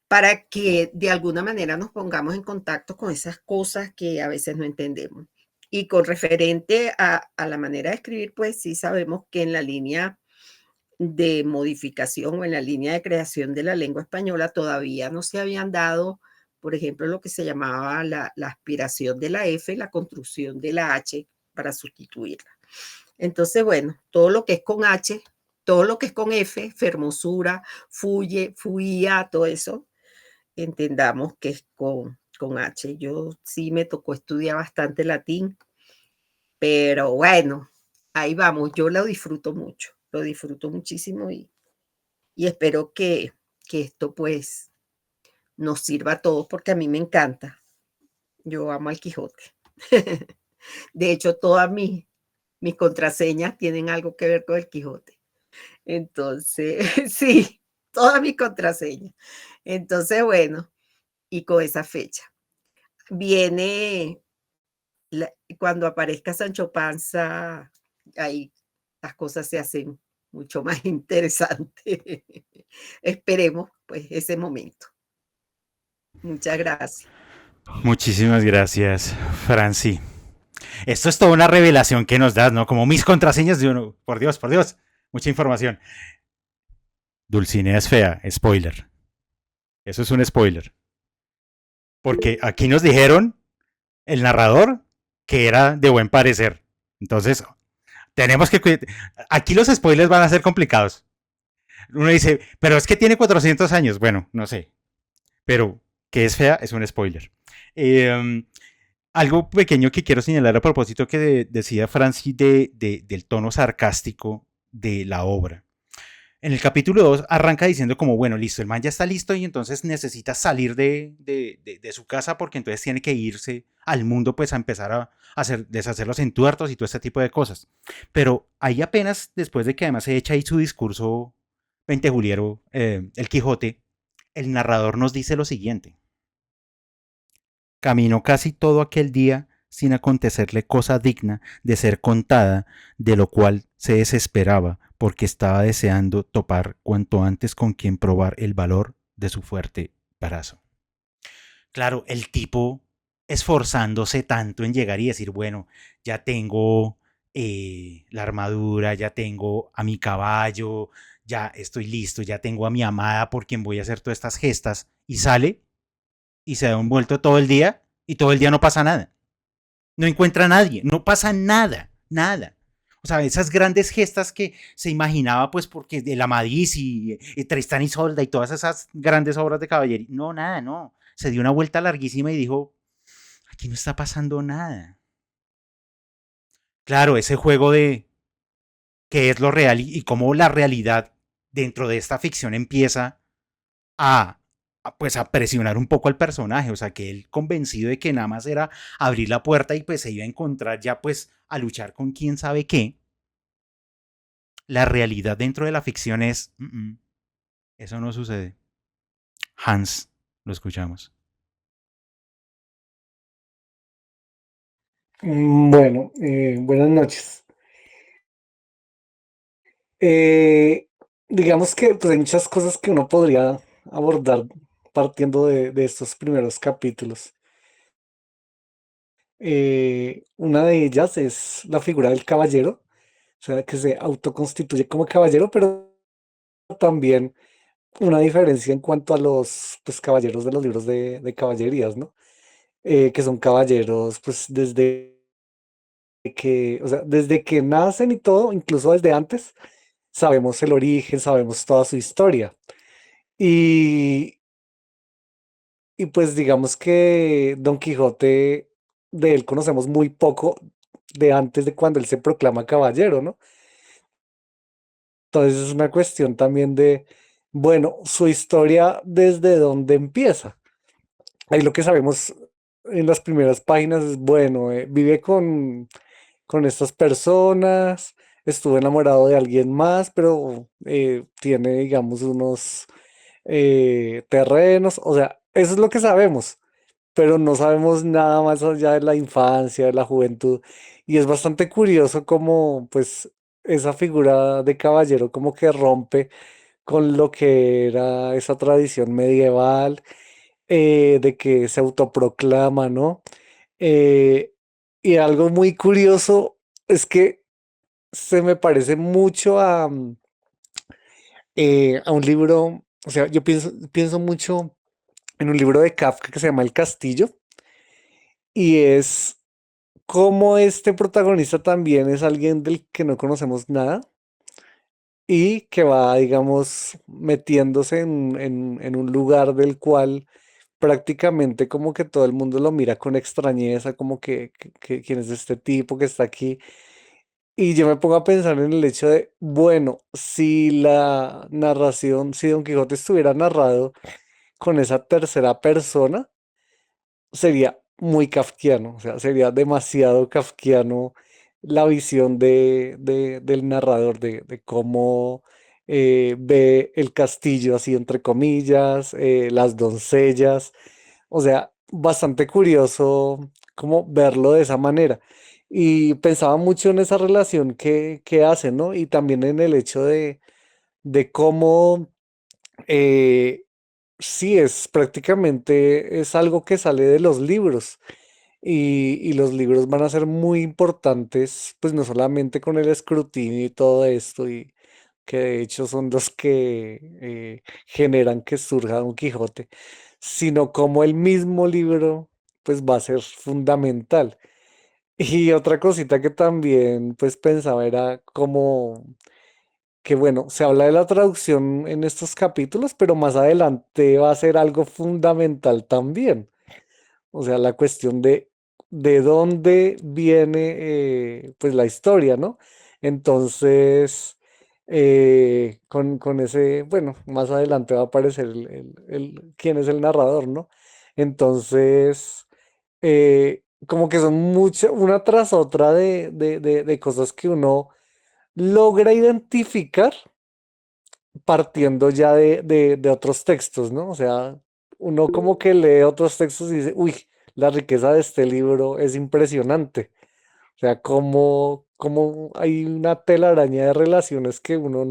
para que de alguna manera nos pongamos en contacto con esas cosas que a veces no entendemos. Y con referente a la manera de escribir, pues sí sabemos que en la línea de modificación o en la línea de creación de la lengua española todavía no se habían dado, por ejemplo, lo que se llamaba la aspiración de la F, la construcción de la H para sustituirla. Entonces, bueno, todo lo que es con H, todo lo que es con F, fermosura, fuye, fuía, todo eso, entendamos que es con H. Yo sí me tocó estudiar bastante latín, pero bueno, ahí vamos, yo lo disfruto mucho, lo disfruto muchísimo y espero que esto pues nos sirva a todos porque a mí me encanta. Yo amo al Quijote. De hecho, todas mis contraseñas tienen algo que ver con el Quijote. Entonces, sí, todas mis contraseñas. Entonces, bueno, y con esa fecha. Viene, cuando aparezca Sancho Panza, ahí las cosas se hacen mucho más interesantes. Esperemos, pues, ese momento. Muchas gracias. Muchísimas gracias, Franci. Esto es toda una revelación que nos das, ¿no? Como mis contraseñas de uno. Por Dios, mucha información. Dulcinea es fea, spoiler. Eso es un spoiler. Porque aquí nos dijeron, el narrador, que era de buen parecer. Entonces, tenemos que... Aquí los spoilers van a ser complicados. Uno dice, pero es que tiene 400 años. Bueno, no sé. Pero que es fea es un spoiler. Algo pequeño que quiero señalar a propósito que decía Franci del tono sarcástico de la obra. En el capítulo 2 arranca diciendo como, bueno, listo, el man ya está listo y entonces necesita salir de su casa porque entonces tiene que irse al mundo pues a empezar a deshacer los entuertos y todo este tipo de cosas. Pero ahí apenas, después de que además se echa ahí su discurso pentejuliero, el Quijote, el narrador nos dice lo siguiente. Caminó casi todo aquel día sin acontecerle cosa digna de ser contada, de lo cual se desesperaba, porque estaba deseando topar cuanto antes con quien probar el valor de su fuerte brazo. Claro, el tipo esforzándose tanto en llegar y decir, bueno, ya tengo la armadura, ya tengo a mi caballo, ya estoy listo, ya tengo a mi amada por quien voy a hacer todas estas gestas, y sale y se da un vuelto todo el día y todo el día no pasa nada. No encuentra a nadie, no pasa nada, nada. O sea, esas grandes gestas que se imaginaba, pues, porque el Amadís y Tristán y Isolda y todas esas grandes obras de caballería. No, nada, no. Se dio una vuelta larguísima y dijo, aquí no está pasando nada. Claro, ese juego de qué es lo real y cómo la realidad dentro de esta ficción empieza pues a presionar un poco al personaje, o sea, que él convencido de que nada más era abrir la puerta y pues se iba a encontrar ya pues a luchar con quién sabe qué. La realidad dentro de la ficción es, eso no sucede. Hans, lo escuchamos. Bueno, buenas noches. Digamos que pues, hay muchas cosas que uno podría abordar partiendo de estos primeros capítulos. Una de ellas es la figura del caballero, o sea, que se autoconstituye como caballero, pero también una diferencia en cuanto a los pues, caballeros de los libros de caballerías, ¿no? Que son caballeros, pues o sea, desde que nacen y todo, incluso desde antes, sabemos el origen, sabemos toda su historia. Y y pues digamos que Don Quijote, de él conocemos muy poco de antes de cuando él se proclama caballero, ¿no? Entonces es una cuestión también de, bueno, su historia desde dónde empieza. Ahí lo que sabemos en las primeras páginas es, bueno, vive con estas personas, estuvo enamorado de alguien más, pero tiene, digamos, unos terrenos, o sea, eso es lo que sabemos, pero no sabemos nada más allá de la infancia, de la juventud, y es bastante curioso cómo, pues, esa figura de caballero como que rompe con lo que era esa tradición medieval, de que se autoproclama, ¿no? Eh, y algo muy curioso es que se me parece mucho a un libro, o sea, yo pienso mucho en un libro de Kafka que se llama El Castillo, y es como este protagonista también es alguien del que no conocemos nada y que va, digamos, metiéndose en un lugar del cual prácticamente como que todo el mundo lo mira con extrañeza, como que quién es este tipo que está aquí. Y yo me pongo a pensar en el hecho de, bueno, si la narración, si Don Quijote estuviera narrado con esa tercera persona, sería muy kafkiano, o sea, sería demasiado kafkiano la visión del narrador, de cómo ve el castillo así entre comillas, las doncellas, o sea, bastante curioso como verlo de esa manera. Y pensaba mucho en esa relación que hacen, ¿no? Y también en el hecho de cómo eh, sí, es prácticamente es algo que sale de los libros y los libros van a ser muy importantes, pues no solamente con el escrutinio y todo esto, y que de hecho son los que generan que surja Don Quijote, sino como el mismo libro pues va a ser fundamental. Y otra cosita que también pues pensaba era como que bueno, se habla de la traducción en estos capítulos, pero más adelante va a ser algo fundamental también. O sea, la cuestión de dónde viene pues la historia, ¿no? Entonces, con ese, bueno, más adelante va a aparecer quién es el narrador, ¿no? Entonces, como que son muchas, una tras otra de cosas que uno logra identificar partiendo ya de otros textos, ¿no? O sea, uno como que lee otros textos y dice, uy, la riqueza de este libro es impresionante. O sea, como hay una telaraña de relaciones que uno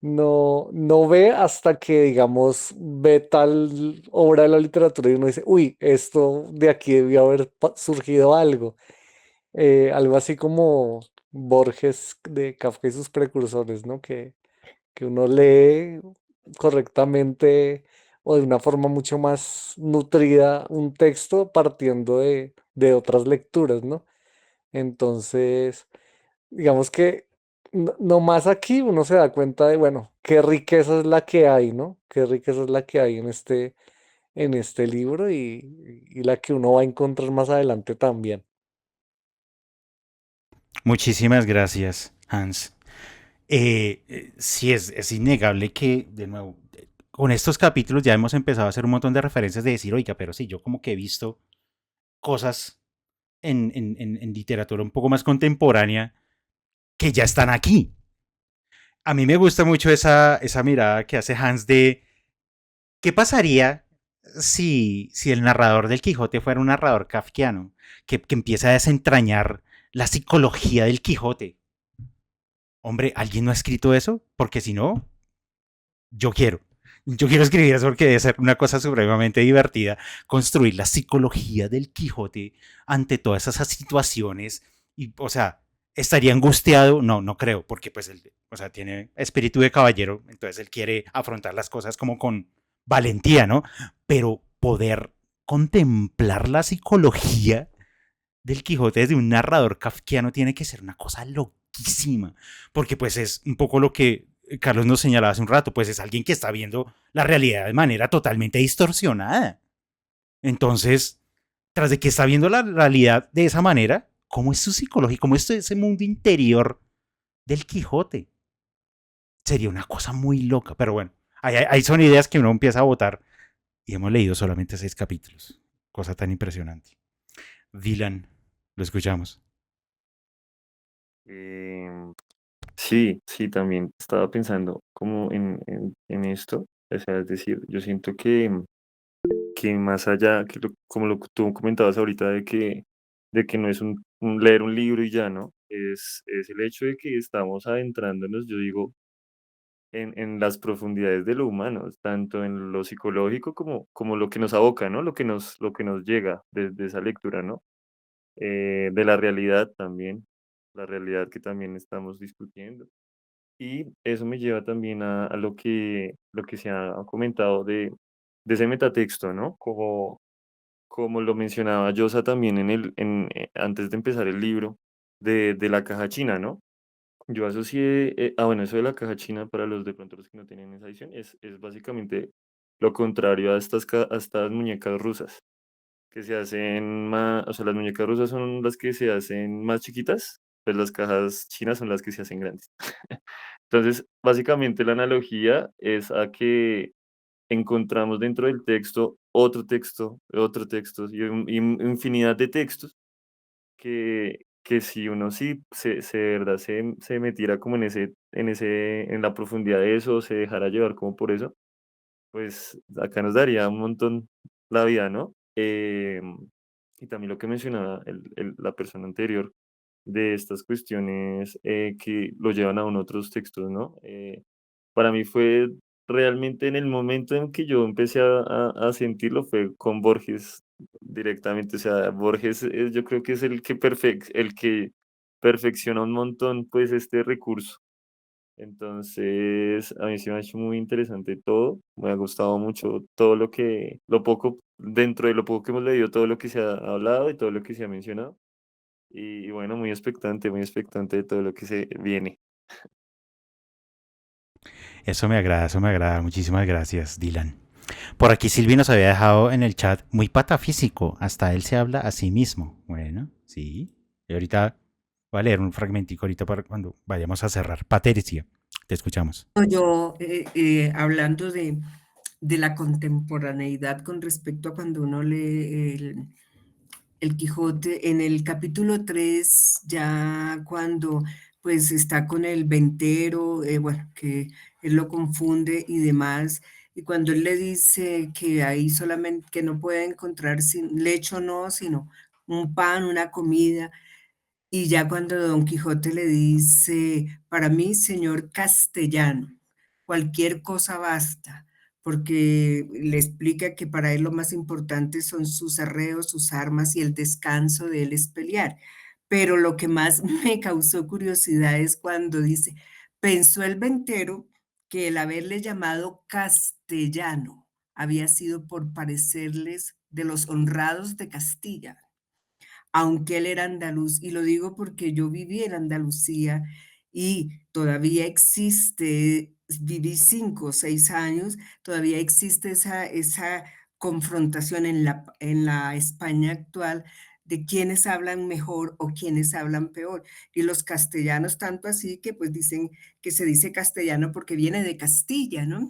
no ve hasta que, digamos, ve tal obra de la literatura y uno dice, uy, esto de aquí debió haber surgido algo. Algo así como Borges de Kafka y sus precursores, ¿no? Que uno lee correctamente o de una forma mucho más nutrida un texto partiendo de otras lecturas, ¿no? Entonces, digamos que no más aquí uno se da cuenta de, bueno, qué riqueza es la que hay, ¿no? Qué riqueza es la que hay en este libro y la que uno va a encontrar más adelante también. Muchísimas gracias, Hans. Sí, es innegable que, de nuevo, con estos capítulos ya hemos empezado a hacer un montón de referencias de decir, oiga, pero sí, yo como que he visto cosas en literatura un poco más contemporánea que ya están aquí. A mí me gusta mucho esa mirada que hace Hans de qué pasaría si el narrador del Quijote fuera un narrador kafkiano, que empieza a desentrañar la psicología del Quijote. Hombre, ¿alguien no ha escrito eso? Porque si no, yo quiero. Yo quiero escribir eso porque debe ser una cosa supremamente divertida. Construir la psicología del Quijote ante todas esas situaciones. Y, o sea, ¿estaría angustiado? No, no creo, porque pues él, o sea, tiene espíritu de caballero, entonces él quiere afrontar las cosas como con valentía, ¿no? Pero poder contemplar la psicología del Quijote desde un narrador kafkiano tiene que ser una cosa loquísima, porque pues es un poco lo que Carlos nos señalaba hace un rato, pues es alguien que está viendo la realidad de manera totalmente distorsionada. Entonces, tras de que está viendo la realidad de esa manera, ¿cómo es su psicología? ¿Cómo es ese mundo interior del Quijote? Sería una cosa muy loca, pero bueno, ahí son ideas que uno empieza a votar y hemos leído solamente 6 capítulos. Cosa tan impresionante. Dylan, lo escuchamos. Sí, sí, también estaba pensando como en esto, o sea, es decir, yo siento que más allá, como lo que tú comentabas ahorita de que no es leer un libro y ya, ¿no? Es el hecho de que estamos adentrándonos, yo digo, en las profundidades de lo humano, tanto en lo psicológico como lo que nos aboca, ¿no? Lo que nos llega desde esa lectura, ¿no? De la realidad también, la realidad que también estamos discutiendo. Y eso me lleva también a lo que se ha comentado de ese metatexto, ¿no? Como lo mencionaba Yosa también antes de empezar el libro, de la caja china, ¿no? Yo asocié, bueno, eso de la caja china para los de pronto los que no tienen esa edición, es básicamente lo contrario a a estas muñecas rusas, que se hacen más, o sea, las muñecas rusas son las que se hacen más chiquitas, pues las cajas chinas son las que se hacen grandes. Entonces, básicamente la analogía es a que encontramos dentro del texto otro texto y infinidad de textos que si uno sí de verdad se metiera como en la profundidad de eso, se dejara llevar como por eso, pues acá nos daría un montón la vida, ¿no? Y también lo que mencionaba la persona anterior de estas cuestiones que lo llevan a uno otros textos, ¿no? Para mí fue realmente en el momento en que yo empecé a sentirlo fue con Borges directamente, o sea, Borges yo creo que es el que perfecciona un montón pues este recurso. Entonces, a mí se me ha hecho muy interesante todo, me ha gustado mucho todo lo poco, dentro de lo poco que hemos leído, todo lo que se ha hablado y todo lo que se ha mencionado. Y bueno, muy expectante de todo lo que se viene. Eso me agrada, eso me agrada. Muchísimas gracias, Dylan. Por aquí Silvi nos había dejado en el chat muy patafísico. Hasta él se habla a sí mismo. Bueno, sí. Y ahorita voy a leer un fragmentico ahorita para cuando vayamos a cerrar. Patricia, te escuchamos. Yo, hablando de la contemporaneidad con respecto a cuando uno lee el Quijote, en el capítulo 3 ya cuando pues está con el ventero, bueno, que él lo confunde y demás, y cuando él le dice que ahí solamente, que no puede encontrar sin lecho, no, sino un pan, una comida, y ya cuando Don Quijote le dice, para mí, señor castellano, cualquier cosa basta, porque le explica que para él lo más importante son sus arreos, sus armas y el descanso de él es pelear. Pero lo que más me causó curiosidad es cuando dice, pensó el ventero que el haberle llamado castellano había sido por parecerles de los honrados de Castilla, aunque él era andaluz, y lo digo porque yo viví en Andalucía y todavía existe, viví 5 o 6 años, todavía existe esa confrontación en la España actual de quiénes hablan mejor o quiénes hablan peor. Y los castellanos, tanto así que pues dicen que se dice castellano porque viene de Castilla, ¿no?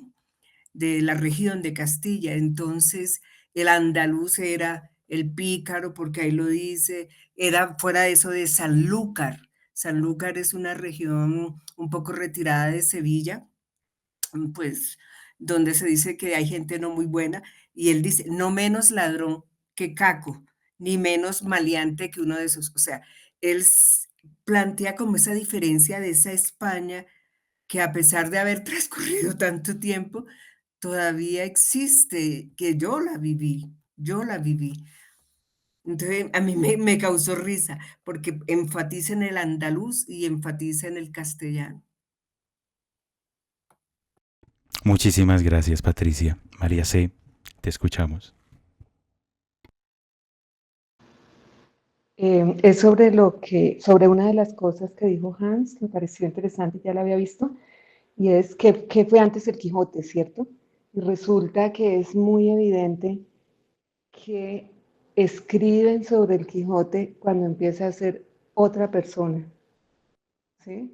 De la región de Castilla. Entonces, el andaluz era el pícaro, porque ahí lo dice, era fuera de eso de Sanlúcar. Sanlúcar es una región un poco retirada de Sevilla, pues donde se dice que hay gente no muy buena, y él dice, no menos ladrón que Caco, ni menos maleante que uno de esos. O sea, él plantea como esa diferencia de esa España que a pesar de haber transcurrido tanto tiempo, todavía existe, que yo la viví, yo la viví. Entonces, a mí me causó risa, porque enfatiza en el andaluz y enfatiza en el castellano. Muchísimas gracias, Patricia. María C., te escuchamos. Es sobre sobre una de las cosas que dijo Hans, me pareció interesante, ya la había visto, y es que fue antes el Quijote, ¿cierto? Y resulta que es muy evidente que escriben sobre el Quijote cuando empieza a ser otra persona, ¿sí?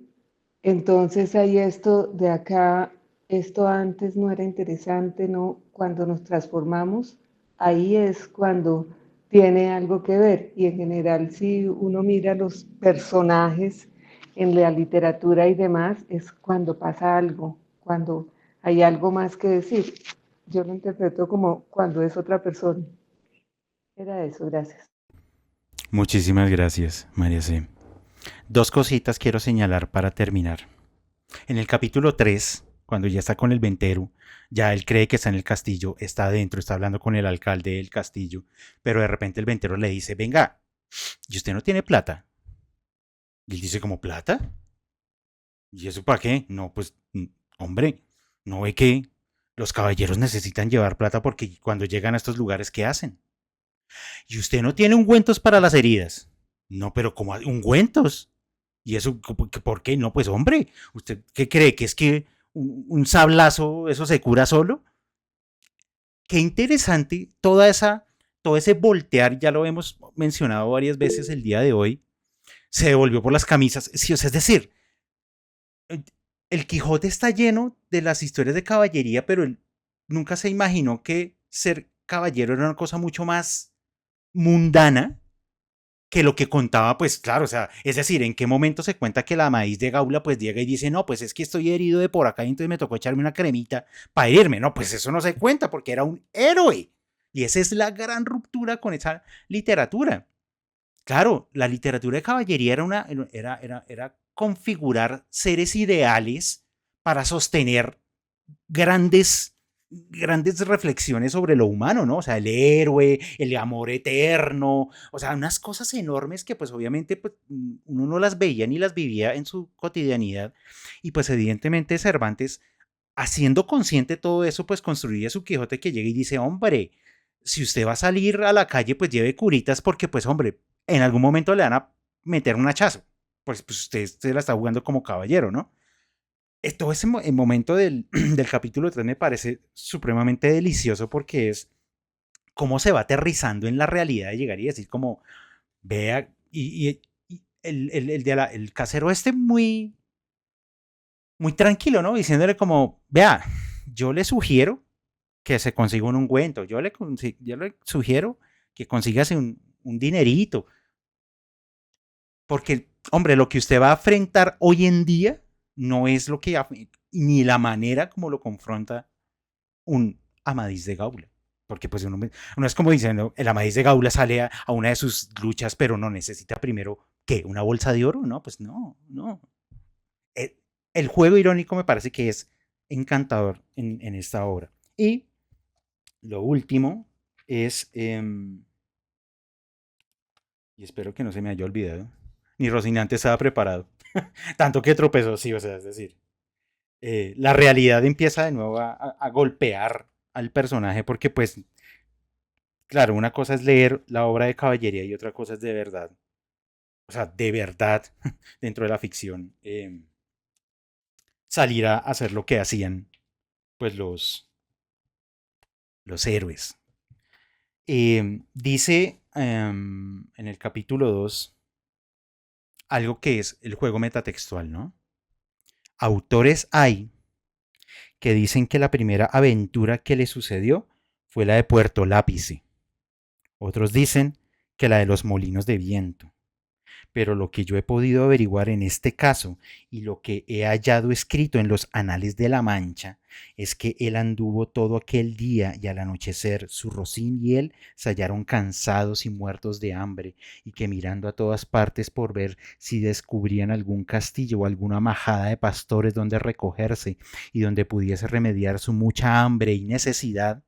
Entonces hay esto de acá, esto antes no era interesante, ¿no? Cuando nos transformamos, ahí es cuando tiene algo que ver. Y en general, si uno mira los personajes en la literatura y demás, es cuando pasa algo, cuando hay algo más que decir. Yo lo interpreto como cuando es otra persona. Era eso, gracias. Muchísimas gracias, María C. Dos cositas quiero señalar para terminar. En el capítulo 3, cuando ya está con el ventero, ya él cree que está en el castillo, está adentro, está hablando con el alcalde del castillo, pero de repente el ventero le dice, venga, ¿y usted no tiene plata? Y él dice, ¿como plata? ¿Y eso para qué? No, pues, hombre, ¿no ve que los caballeros necesitan llevar plata porque cuando llegan a estos lugares, ¿qué hacen? ¿Y usted no tiene ungüentos para las heridas? No, pero ¿cómo ungüentos? ¿Y eso por qué? No, pues hombre, ¿usted qué cree? ¿Que es que un sablazo eso se cura solo? Qué interesante todo ese voltear, ya lo hemos mencionado varias veces el día de hoy, se devolvió por las camisas. Sí, o sea, es decir, el Quijote está lleno de las historias de caballería, pero él nunca se imaginó que ser caballero era una cosa mucho más mundana que lo que contaba, pues claro, o sea, es decir, en qué momento se cuenta que la Amadís de Gaula pues llega y dice, no, pues es que estoy herido de por acá y entonces me tocó echarme una cremita para herirme. No, pues eso no se cuenta porque era un héroe. Y esa es la gran ruptura con esa literatura. Claro, la literatura de caballería era configurar seres ideales para sostener grandes, grandes reflexiones sobre lo humano, ¿no? O sea, el héroe, el amor eterno, o sea, unas cosas enormes que pues obviamente pues, uno no las veía ni las vivía en su cotidianidad. Y pues evidentemente Cervantes, haciendo consciente todo eso, pues construía su Quijote que llega y dice, hombre, si usted va a salir a la calle, pues lleve curitas porque pues hombre, en algún momento le van a meter un hachazo. Pues usted se la está jugando como caballero, ¿no? Todo ese momento del capítulo 3 me parece supremamente delicioso porque es cómo se va aterrizando en la realidad de llegar y decir como, vea, y el casero muy, muy tranquilo, ¿no? Diciéndole como, vea, yo le sugiero que se consiga un ungüento, yo le sugiero que consigas un dinerito, porque, hombre, lo que usted va a enfrentar hoy en día no es lo que, ni la manera como lo confronta un Amadís de Gaula. Porque pues uno es como dicen, ¿no? El Amadís de Gaula sale a una de sus luchas, pero no necesita primero, ¿qué? ¿Una bolsa de oro? No, pues no. El juego irónico me parece que es encantador en esta obra. Y lo último es, y espero que no se me haya olvidado, ni Rocinante estaba preparado, tanto que tropezó, sí, o sea, es decir, la realidad empieza de nuevo a golpear al personaje porque pues, claro, una cosa es leer la obra de caballería y otra cosa es de verdad, o sea, de verdad, dentro de la ficción, salir a hacer lo que hacían pues los héroes. Dice en el capítulo 2 algo que es el juego metatextual, ¿no? Autores hay que dicen que la primera aventura que le sucedió fue la de Puerto Lápice. Otros dicen que la de los molinos de viento. Pero lo que yo he podido averiguar en este caso y lo que he hallado escrito en los anales de la Mancha es que él anduvo todo aquel día y al anochecer su Rocín y él se hallaron cansados y muertos de hambre y que mirando a todas partes por ver si descubrían algún castillo o alguna majada de pastores donde recogerse y donde pudiese remediar su mucha hambre y necesidad,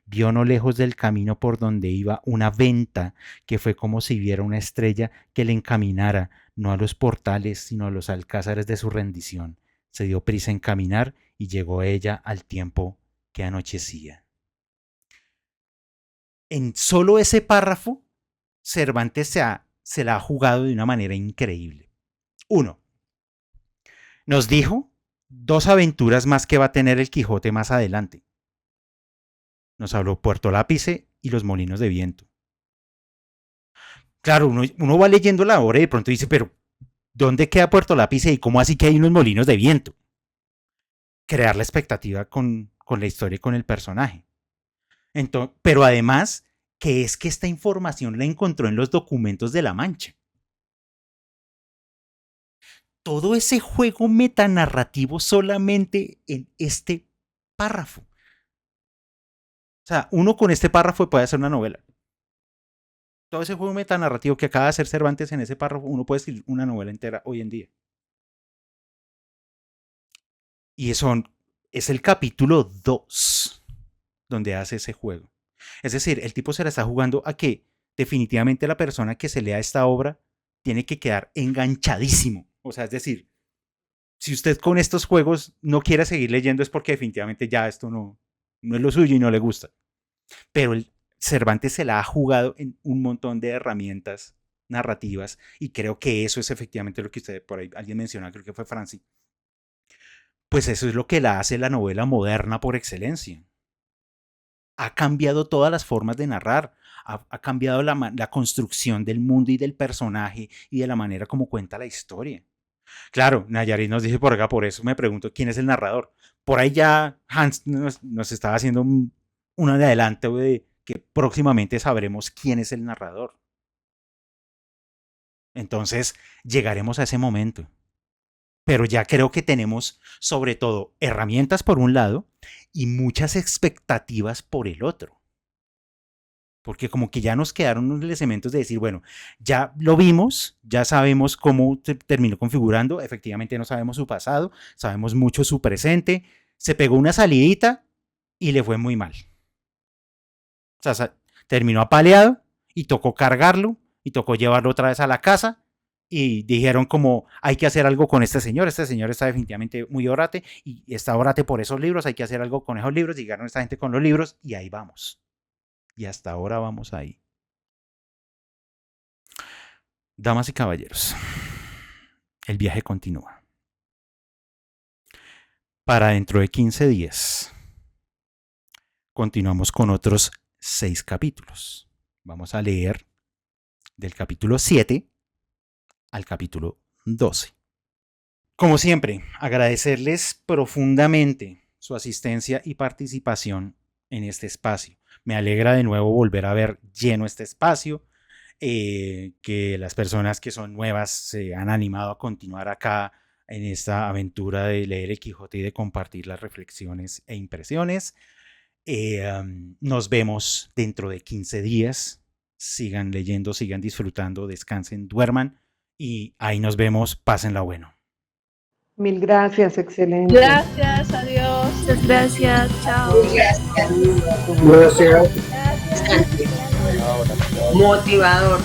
vio no lejos del camino por donde iba una venta que fue como si viera una estrella que le encaminara no a los portales sino a los alcázares de su rendición. Se dio prisa en caminar y llegó ella al tiempo que anochecía. En solo ese párrafo, Cervantes se la ha jugado de una manera increíble. Uno, nos dijo 2 aventuras más que va a tener el Quijote más adelante. Nos habló Puerto Lápice y los Molinos de Viento. Claro, uno va leyendo la obra y de pronto dice, pero ¿dónde queda Puerto Lápice y cómo así que hay unos molinos de viento? Crear la expectativa con la historia y con el personaje. Entonces, pero además, que es que esta información la encontró en los documentos de La Mancha. Todo ese juego metanarrativo solamente en este párrafo. O sea, uno con este párrafo puede hacer una novela. Todo ese juego metanarrativo que acaba de hacer Cervantes en ese párrafo, uno puede escribir una novela entera hoy en día. Y es el capítulo 2 donde hace ese juego. Es decir, el tipo se la está jugando a que definitivamente la persona que se lea esta obra tiene que quedar enganchadísimo. O sea, es decir, si usted con estos juegos no quiere seguir leyendo es porque definitivamente ya esto no es lo suyo y no le gusta. Pero Cervantes se la ha jugado en un montón de herramientas narrativas y creo que eso es efectivamente lo que usted por ahí alguien mencionó, creo que fue Franci. Pues eso es lo que la hace la novela moderna por excelencia. Ha cambiado todas las formas de narrar, ha cambiado la construcción del mundo y del personaje y de la manera como cuenta la historia. Claro, Nayarit nos dice por acá, por eso me pregunto quién es el narrador. Por ahí ya Hans nos estaba haciendo un adelanto de que próximamente sabremos quién es el narrador. Entonces llegaremos a ese momento. Pero ya creo que tenemos sobre todo herramientas por un lado y muchas expectativas por el otro. Porque como que ya nos quedaron unos elementos de decir, bueno, ya lo vimos, ya sabemos cómo se terminó configurando, efectivamente no sabemos su pasado, sabemos mucho su presente, se pegó una salidita y le fue muy mal. O sea, terminó apaleado y tocó cargarlo y tocó llevarlo otra vez a la casa. Y dijeron como hay que hacer algo con este señor está definitivamente muy orate y está orate por esos libros, hay que hacer algo con esos libros, llegaron esta gente con los libros y ahí vamos. Y hasta ahora vamos ahí. Damas y caballeros, el viaje continúa. Para dentro de 15 días, continuamos con otros 6 capítulos. Vamos a leer del capítulo 7 al capítulo 12. Como siempre, agradecerles profundamente su asistencia y participación en este espacio. Me alegra de nuevo volver a ver lleno este espacio, que las personas que son nuevas se han animado a continuar acá en esta aventura de leer el Quijote y de compartir las reflexiones e impresiones. Nos vemos dentro de 15 días. Sigan leyendo, sigan disfrutando, descansen, duerman. Y ahí nos vemos, pásenla bueno. Mil gracias, excelente. Gracias, adiós. Muchas gracias, chao. Gracias. Motivador.